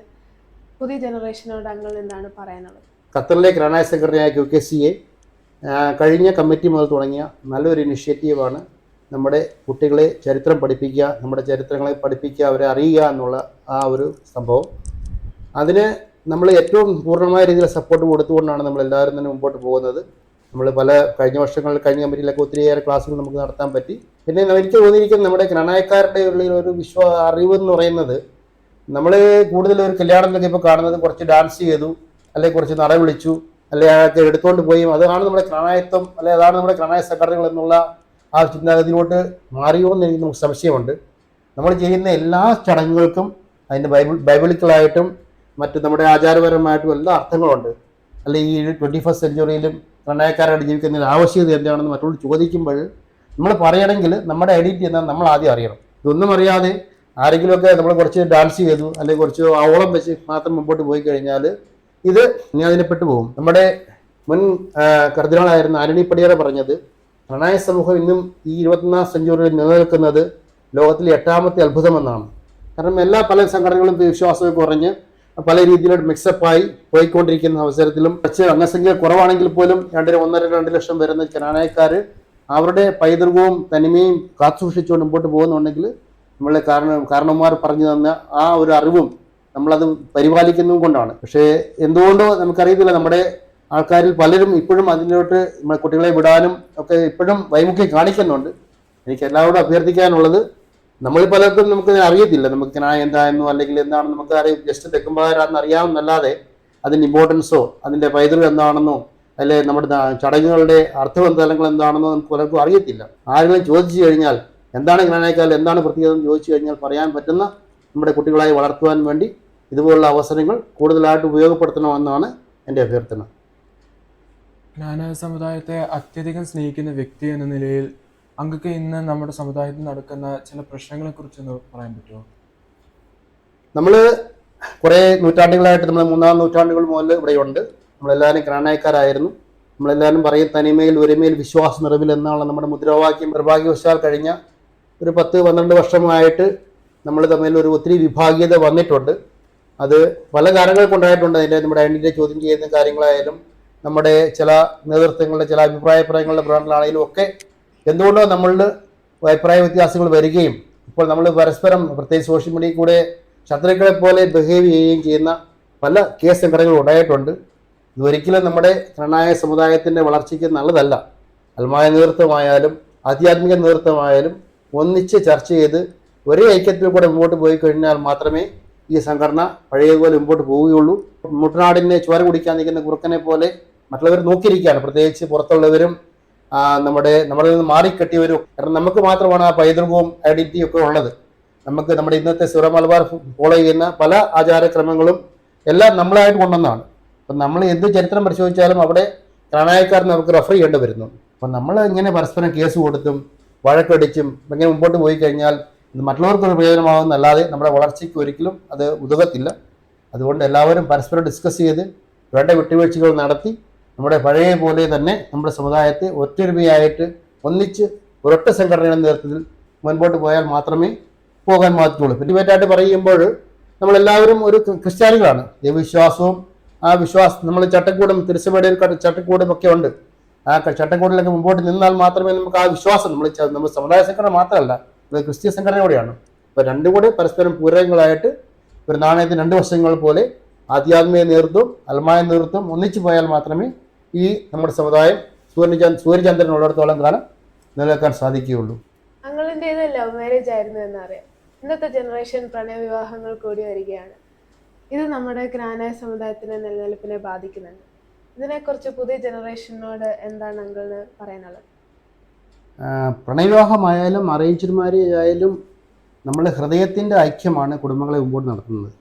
പുതിയ ജനറേഷനോട് അങ്കിൾ എന്താണ് പറയാനുള്ളത്? ഖത്തറിലെ ഗ്രാനായ സെക്രട്ടറിയായ QKCA കഴിഞ്ഞ കമ്മിറ്റി മുതൽ തുടങ്ങിയ നല്ലൊരു ഇനിഷ്യേറ്റീവാണ്. നമ്മുടെ കുട്ടികളെ ചരിത്രം പഠിപ്പിക്കുക, നമ്മുടെ ചരിത്രങ്ങളെ പഠിപ്പിക്കുക, അവരെ അറിയുക എന്നുള്ള ആ ഒരു സംഭവം. അതിന് നമ്മൾ ഏറ്റവും പൂർണ്ണമായ രീതിയിൽ സപ്പോർട്ട് കൊടുത്തുകൊണ്ടാണ് നമ്മളെല്ലാവരും തന്നെ മുമ്പോട്ട് പോകുന്നത്. നമ്മൾ കഴിഞ്ഞ വർഷങ്ങളിൽ കഴിഞ്ഞ കമ്മിറ്റിയിലൊക്കെ ഒത്തിരിയേറെ ക്ലാസ്സുകൾ നമുക്ക് നടത്താൻ പറ്റി. പിന്നെ എനിക്ക് തോന്നിയിരിക്കുന്നത് നമ്മുടെ ഗ്രാനായക്കാരുടെ ഉള്ളിൽ ഒരു അറിവ് എന്ന് പറയുന്നത് നമ്മൾ കൂടുതൽ ഒരു കല്യാണത്തിലൊക്കെ ഇപ്പോൾ കാണുന്നത് കുറച്ച് ഡാൻസ് ചെയ്തു, അല്ലെങ്കിൽ കുറച്ച് നട വിളിച്ചു, അല്ലെങ്കിൽ അയാൾക്ക് എടുത്തുകൊണ്ട് പോയി അതാണ് നമ്മുടെ ക്രണായത്വം, അല്ലെങ്കിൽ അതാണ് നമ്മുടെ ക്രണായ സംഘടനകൾ എന്നുള്ള ആ ചിന്താഗതിയിലോട്ട് മാറിയോ എന്ന് എനിക്ക് നമുക്ക് സംശയമുണ്ട്. നമ്മൾ ചെയ്യുന്ന എല്ലാ ചടങ്ങുകൾക്കും അതിൻ്റെ ബൈബിളിക്കലായിട്ടും മറ്റ് നമ്മുടെ ആചാരപരമായിട്ടും എല്ലാ അർത്ഥങ്ങളുണ്ട്. അല്ലെങ്കിൽ ഈ 21st സെഞ്ച്വറിയിലും പ്രണയക്കാരായിട്ട് ജീവിക്കുന്നതിന് ആവശ്യകത എന്താണെന്ന് മറ്റുള്ള ചോദിക്കുമ്പോൾ നമ്മൾ പറയണമെങ്കിൽ നമ്മുടെ ഐഡൻറ്റിറ്റി എന്നാൽ നമ്മൾ ആദ്യം അറിയണം. ഇതൊന്നും അറിയാതെ ആരെങ്കിലുമൊക്കെ നമ്മൾ കുറച്ച് ഡാൻസ് ചെയ്തു അല്ലെങ്കിൽ കുറച്ച് ഓളം വെച്ച് മാത്രം മുമ്പോട്ട് പോയി കഴിഞ്ഞാൽ ഇത് നിയന്ത്രിക്കപ്പെട്ടു പോകും. നമ്മുടെ മുൻ കർദിനാളായിരുന്ന ആന്റണി പടിയറ പറഞ്ഞത് പ്രണയ സമൂഹം ഇന്നും ഈ 21ാം സെഞ്ചുറിയിൽ നിലനിൽക്കുന്നത് ലോകത്തിലെ 8ാമത്തെ അത്ഭുതമെന്നാണ്. കാരണം പല സംഘടനകളും വിശ്വാസമൊക്കെ കുറഞ്ഞ് പല രീതിയിലും മിക്സപ്പായി പോയിക്കൊണ്ടിരിക്കുന്ന അവസരത്തിലും കുറച്ച് അംഗസംഖ്യ കുറവാണെങ്കിൽ പോലും 1.5-2 ലക്ഷം വരുന്ന കനാനായക്കാർ അവരുടെ പൈതൃകവും തനിമയും കാത്തുസൂക്ഷിച്ചുകൊണ്ട് മുമ്പോട്ട് പോകുന്നുണ്ടെങ്കിൽ നമ്മളെ കാരണവന്മാർ പറഞ്ഞു തന്ന ആ ഒരു അറിവും നമ്മളത് പരിപാലിക്കുന്നതും കൊണ്ടാണ്. പക്ഷേ എന്തുകൊണ്ടോ നമുക്കറിയത്തില്ല, നമ്മുടെ ആൾക്കാരിൽ പലരും ഇപ്പോഴും അതിലോട്ട് നമ്മളെ കുട്ടികളെ വിടാനും ഒക്കെ ഇപ്പോഴും വൈമുഖ്യം കാണിക്കുന്നുണ്ട്. എനിക്ക് എല്ലാവരോടും അഭ്യർത്ഥിക്കാനുള്ളത്, നമ്മൾ പലർക്കും നമുക്ക് അറിയത്തില്ല, നമുക്ക് എന്താണെന്നോ അല്ലെങ്കിൽ എന്താണെന്ന് നമുക്ക് അറിയാം, ജസ്റ്റ് തെക്കുംപാരാന്ന് അറിയാമെന്നല്ലാതെ അതിൻ്റെ ഇമ്പോർട്ടൻസോ അതിൻ്റെ പൈതൃകം എന്താണെന്നോ അല്ലെ നമ്മുടെ ചടങ്ങുകളുടെ അർത്ഥബന്ധങ്ങൾ എന്താണെന്നോ നമുക്ക് പലർക്കും അറിയത്തില്ല. ആരെങ്കിലും ചോദിച്ചു കഴിഞ്ഞാൽ എന്താണ് ജ്ഞാനേക്കാൾ എന്താണ് പ്രത്യേകത എന്ന് ചോദിച്ചു കഴിഞ്ഞാൽ പറയാൻ പറ്റുന്ന നമ്മുടെ കുട്ടികളായി വളർത്തുവാൻ വേണ്ടി ഇതുപോലുള്ള അവസരങ്ങൾ കൂടുതലായിട്ട് ഉപയോഗപ്പെടുത്തണമെന്നാണ് എൻ്റെ അഭ്യർത്ഥന. ജ്ഞാന സമുദായത്തെ അത്യധികം സ്നേഹിക്കുന്ന വ്യക്തി എന്ന നിലയിൽ അങ്ങക്ക് ഇന്ന് നമ്മുടെ സമുദായത്തിൽ നടക്കുന്ന ചില പ്രശ്നങ്ങളെ കുറിച്ചൊന്ന് പറയാൻ പറ്റുമോ? നമ്മൾ കുറേ നൂറ്റാണ്ടുകളായിട്ട് നമ്മൾ 3-ാം നൂറ്റാണ്ടുകൾ മുതൽ ഇവിടെയുണ്ട്. നമ്മളെല്ലാവരും ജ്ഞാനായക്കാരായിരുന്നു. നമ്മളെല്ലാവരും പറയും തനിമയിൽ ഒരുമയിൽ വിശ്വാസ നിറവിൽ എന്നാണ് നമ്മുടെ മുദ്രാവാക്യം. നിർഭാഗ്യവശാൽ കഴിഞ്ഞ ഒരു 10-12 വർഷമായിട്ട് നമ്മൾ തമ്മിൽ ഒത്തിരി വിഭാഗീയത വന്നിട്ടുണ്ട്. അത് പല കാരണങ്ങൾ കൊണ്ടായിട്ടുണ്ട്. അതിൻ്റെ നമ്മുടെ ഐഡൻറ്റിറ്റി ചോദ്യം ചെയ്യുന്ന കാര്യങ്ങളായാലും നമ്മുടെ ചില നേതൃത്വങ്ങളുടെ ചില അഭിപ്രായങ്ങളുടെ പ്രകടനങ്ങളാണെങ്കിലും ഒക്കെ എന്തുകൊണ്ടോ നമ്മളിൽ അഭിപ്രായ വ്യത്യാസങ്ങൾ വരികയും ഇപ്പോൾ നമ്മൾ പരസ്പരം പ്രത്യേകിച്ച് സോഷ്യൽ മീഡിയയിൽ കൂടെ ശത്രുക്കളെ പോലെ ബിഹേവ് ചെയ്യുകയും ചെയ്യുന്ന പല കേസ് സംഘടനകൾ ഉണ്ടായിട്ടുണ്ട്. ഇതൊരിക്കലും നമ്മുടെ പ്രണായ സമുദായത്തിൻ്റെ വളർച്ചയ്ക്ക് നല്ലതല്ല. അൽമായ നേതൃത്വമായാലും ആധ്യാത്മിക നേതൃത്വമായാലും ഒന്നിച്ച് ചർച്ച ചെയ്ത് ഒരേ ഐക്യത്തിൽ കൂടെ മുമ്പോട്ട് പോയി കഴിഞ്ഞാൽ മാത്രമേ ഈ സംഘടന പഴയതുപോലെ മുമ്പോട്ട് പോവുകയുള്ളൂ. മുട്ടനാടിനെ ചോര കുടിക്കാൻ നിൽക്കുന്ന കുറുക്കനെ പോലെ മറ്റുള്ളവർ നോക്കിയിരിക്കുകയാണ്. പ്രത്യേകിച്ച് പുറത്തുള്ളവരും നമ്മളിൽ നിന്ന് മാറിക്കെട്ടിയവരും. കാരണം നമുക്ക് മാത്രമാണ് ആ പൈതൃകവും ഐഡന്റിറ്റിയും ഒക്കെ ഉള്ളത്. നമുക്ക് നമ്മുടെ ഇന്നത്തെ സിറോ മലബാർ ഫോളോ ചെയ്യുന്ന പല ആചാരക്രമങ്ങളും എല്ലാം നമ്മളായിട്ട് കൊണ്ടുവന്നതാണ്. അപ്പം നമ്മൾ എന്ത് ചരിത്രം പരിശോധിച്ചാലും അവിടെ പ്രണായക്കാർ നമുക്ക് റെഫർ ചെയ്യേണ്ടി വരുന്നു. അപ്പം നമ്മൾ ഇങ്ങനെ പരസ്പരം കേസ് കൊടുത്തും വഴക്കടിച്ചും ഇങ്ങനെ മുമ്പോട്ട് പോയി കഴിഞ്ഞാൽ ഇത് മറ്റുള്ളവർക്കൊരു പ്രയോജനമാകുന്നല്ലാതെ നമ്മുടെ വളർച്ചയ്ക്ക് ഒരിക്കലും അത് ഉതകത്തില്ല. അതുകൊണ്ട് എല്ലാവരും പരസ്പരം ഡിസ്കസ് ചെയ്ത് വേണ്ട വിട്ടുവീഴ്ചകൾ നടത്തി നമ്മുടെ പഴയ പോലെ തന്നെ നമ്മുടെ സമുദായത്തെ ഒത്തൊരുമയായിട്ട് ഒന്നിച്ച് ഒരൊറ്റ സംഘടനയുടെ നേതൃത്വത്തിൽ മുൻപോട്ട് പോയാൽ മാത്രമേ പോകാൻ മാറ്റുള്ളൂ. പറ്റിപ്പറ്റായിട്ട് പറയുമ്പോൾ നമ്മളെല്ലാവരും ഒരു ക്രിസ്ത്യാനികളാണ്. ദൈവവിശ്വാസവും ആ വിശ്വാസം നമ്മൾ ചട്ടക്കൂടും തിരുസഭയുടെ ചട്ടക്കൂടും ഒക്കെ ഉണ്ട്. ആ ചട്ടക്കൂടിലൊക്കെ മുമ്പോട്ട് നിന്നാൽ മാത്രമേ നമുക്ക് ആ വിശ്വാസം നമ്മൾ സമുദായ സംഘടന മാത്രമല്ല, അത് ക്രിസ്ത്യ സംഘടനയോടെയാണ്. അപ്പോൾ രണ്ടും കൂടെ പരസ്പരം പൂരകങ്ങളായിട്ട് ഒരു നാണയത്തിന് 2 വശങ്ങൾ പോലെ ആധ്യാത്മിക നേതൃത്വം അൽമായ നേതൃത്വം ഒന്നിച്ചു പോയാൽ മാത്രമേ ഈ നമ്മുടെ സമുദായം സൂര്യചന്ദ്രൻ ഉള്ളിടത്തോളം കാലം നിലനിൽക്കാൻ സാധിക്കുകയുള്ളൂ. അങ്ങളിൻ്റെ ഇത് ലവ് മാരേജ് ആയിരുന്നു എന്നറിയാം. ഇന്നത്തെ ജനറേഷൻ പ്രണയവിവാഹങ്ങൾ കൂടി വരികയാണ്. ഇത് നമ്മുടെ ജ്ഞാനായ സമുദായത്തിൻ്റെ നിലനിൽപ്പിനെ ബാധിക്കുന്നുണ്ട്. ഇതിനെക്കുറിച്ച് പുതിയ ജനറേഷനോട് എന്താണ് അങ്കിളിന് പറയാനുള്ളത്? പ്രണയവിവാഹമായാലും അറേഞ്ച്ഡ് മാരേജ് ആയാലും നമ്മുടെ ഹൃദയത്തിൻ്റെ ഐക്യമാണ് കുടുംബങ്ങളെ മുമ്പോട്ട് നടത്തുന്നത്.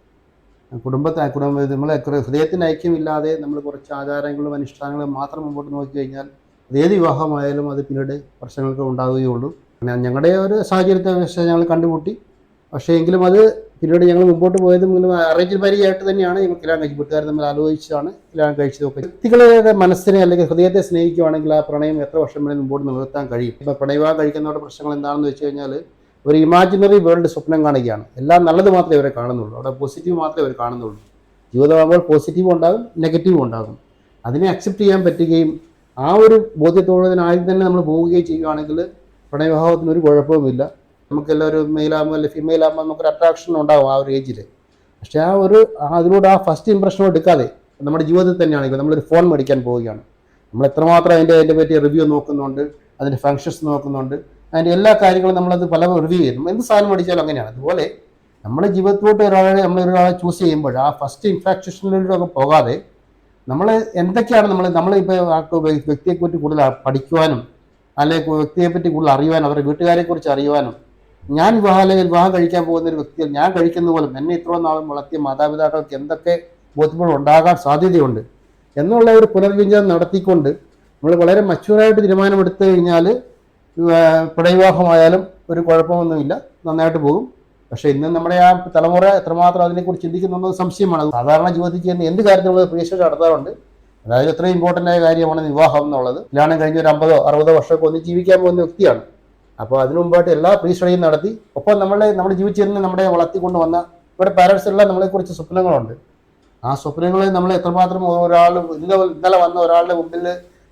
നമ്മളെ ഹൃദയത്തിൻ്റെ ഐക്യമില്ലാതെ നമ്മൾ കുറച്ച് ആചാരങ്ങളും അനുഷ്ഠാനങ്ങളും മാത്രം മുമ്പോട്ട് നോക്കിക്കഴിഞ്ഞാൽ ഏത് വിവാഹമായാലും അത് പിന്നീട് പ്രശ്നങ്ങൾക്ക് ഉണ്ടാവുകയുള്ളൂ. ഞങ്ങളുടെ ഒരു സാഹചര്യത്തെ ഞങ്ങൾ കണ്ടുമുട്ടി. പക്ഷേ എങ്കിലും അത് പിന്നീട് ഞങ്ങൾ മുമ്പോട്ട് പോയതും അറേഞ്ച് മാരേജ് ആയിട്ട് തന്നെയാണ് ഞങ്ങൾ കല്യാണം കഴിച്ചത്. വീട്ടുകാർ തമ്മിൽ ആലോചിച്ചാണ് കല്യാണം കഴിച്ചതൊക്കെ. വ്യക്തികളുടെ മനസ്സിനെ അല്ലെങ്കിൽ ഹൃദയത്തെ സ്നേഹിക്കുകയാണെങ്കിൽ ആ പ്രണയം എത്ര വർഷം വരെ മുമ്പോട്ട് നിലനിർത്താൻ കഴിയും. ഇപ്പോൾ പ്രണയവിവാഹം കഴിക്കുന്നവരുടെ പ്രശ്നങ്ങൾ എന്താണെന്ന് വെച്ച് കഴിഞ്ഞാൽ ഒരു ഇമാജിനറി വേൾഡ് സ്വപ്നം കാണുകയാണ്. എല്ലാം നല്ലത് മാത്രമേ അവരെ കാണുന്നുള്ളൂ, അവിടെ പോസിറ്റീവ് മാത്രമേ അവർ കാണുന്നുള്ളൂ. ജീവിതമാകുമ്പോൾ പോസിറ്റീവ് ഉണ്ടാകും, നെഗറ്റീവ് ഉണ്ടാകും. അതിനെ അക്സെപ്റ്റ് ചെയ്യാൻ പറ്റുകയും ആ ഒരു ബോധ്യത്തോടെ ആദ്യം തന്നെ നമ്മൾ പോവുകയും ചെയ്യുകയാണെങ്കിൽ പ്രണയവിവാഹത്തിന് ഒരു കുഴപ്പവുമില്ല. നമുക്കെല്ലാം ഒരു മെയിലാകുമ്പോൾ അല്ലെങ്കിൽ ഫീമെയിൽ ആകുമ്പോൾ നമുക്കൊരു അട്രാക്ഷൻ ഉണ്ടാകും ആ ഒരു ഏജിൽ. പക്ഷേ അതിലൂടെ ആ ഫസ്റ്റ് ഇംപ്രഷൻ എടുക്കാതെ നമ്മുടെ ജീവിതത്തിൽ തന്നെയാണെങ്കിൽ നമ്മളൊരു ഫോൺ മേടിക്കാൻ പോവുകയാണ്. നമ്മൾ എത്രമാത്രം അതിൻ്റെ പറ്റിയ റിവ്യൂ നോക്കുന്നുണ്ട്, അതിൻ്റെ ഫങ്ഷൻസ് നോക്കുന്നുണ്ട്, അതിൻ്റെ എല്ലാ കാര്യങ്ങളും നമ്മളത് പല റിവ്യൂ ചെയ്യുന്നു. എന്ത് സാധനം മേടിച്ചാലും അങ്ങനെയാണ്. അതുപോലെ നമ്മുടെ ജീവിതത്തിലോട്ട് നമ്മളൊരാളെ ചൂസ് ചെയ്യുമ്പോൾ ആ ഫസ്റ്റ് ഇൻഫാക്ച്വേഷനിലൂടെ പോകാതെ നമ്മൾ എന്തൊക്കെയാണ് നമ്മളിപ്പോൾ വ്യക്തിയെക്കുറിച്ച് കൂടുതൽ പഠിക്കുവാനും അല്ലെങ്കിൽ വ്യക്തിയെപ്പറ്റി കൂടുതൽ അറിയുവാനും അവരുടെ വീട്ടുകാരെക്കുറിച്ച് അറിയുവാനും ഞാൻ വിവാഹം കഴിക്കാൻ പോകുന്ന ഒരു വ്യക്തിയിൽ ഞാൻ കഴിക്കുന്ന പോലെ എന്നെ ഇത്രയും നാളും വളർത്തിയ മാതാപിതാക്കൾക്ക് എന്തൊക്കെ ബോധ്യങ്ങൾ ഉണ്ടാകാൻ സാധ്യതയുണ്ട് എന്നുള്ള ഒരു പുനർവിചിന്തനം നടത്തിക്കൊണ്ട് നമ്മൾ വളരെ മച്യൂറായിട്ട് തീരുമാനമെടുത്തു കഴിഞ്ഞാൽ പ്രണയവിവാഹമായാലും ഒരു കുഴപ്പമൊന്നുമില്ല, നന്നായിട്ട് പോകും. പക്ഷേ ഇന്ന് നമ്മുടെ ആ തലമുറ എത്രമാത്രം അതിനെക്കുറിച്ച് ചിന്തിക്കുന്നുള്ളത് സംശയമാണ്. സാധാരണ ജീവിതത്തിൽ ചെയ്യുന്ന എന്ത് കാര്യത്തിലുള്ള പ്രീസ്റ്റേജ് നടത്താറുണ്ട്. അതായത് എത്രയും ഇമ്പോർട്ടൻ്റ് ആയ കാര്യമാണ് വിവാഹം എന്നുള്ളത്. കല്യാണം കഴിഞ്ഞ ഒരു 50-60 വർഷമൊക്കെ ഒന്ന് ജീവിക്കാൻ പോകുന്ന വ്യക്തിയാണ്. അപ്പോൾ അതിനു മുമ്പായിട്ട് എല്ലാ പ്രീ സ്റ്റഡിയും നടത്തി ഒപ്പം നമ്മൾ ജീവിച്ചിരുന്ന് നമ്മളെ വളർത്തിക്കൊണ്ട് വന്ന ഇവിടെ പാരൻസ് എല്ലാം നമ്മളെക്കുറിച്ച് സ്വപ്നങ്ങളുണ്ട്. ആ സ്വപ്നങ്ങളെ നമ്മൾ എത്രമാത്രം ഒരാൾ ഇന്നലെ വന്ന ഒരാളുടെ മുമ്പിൽ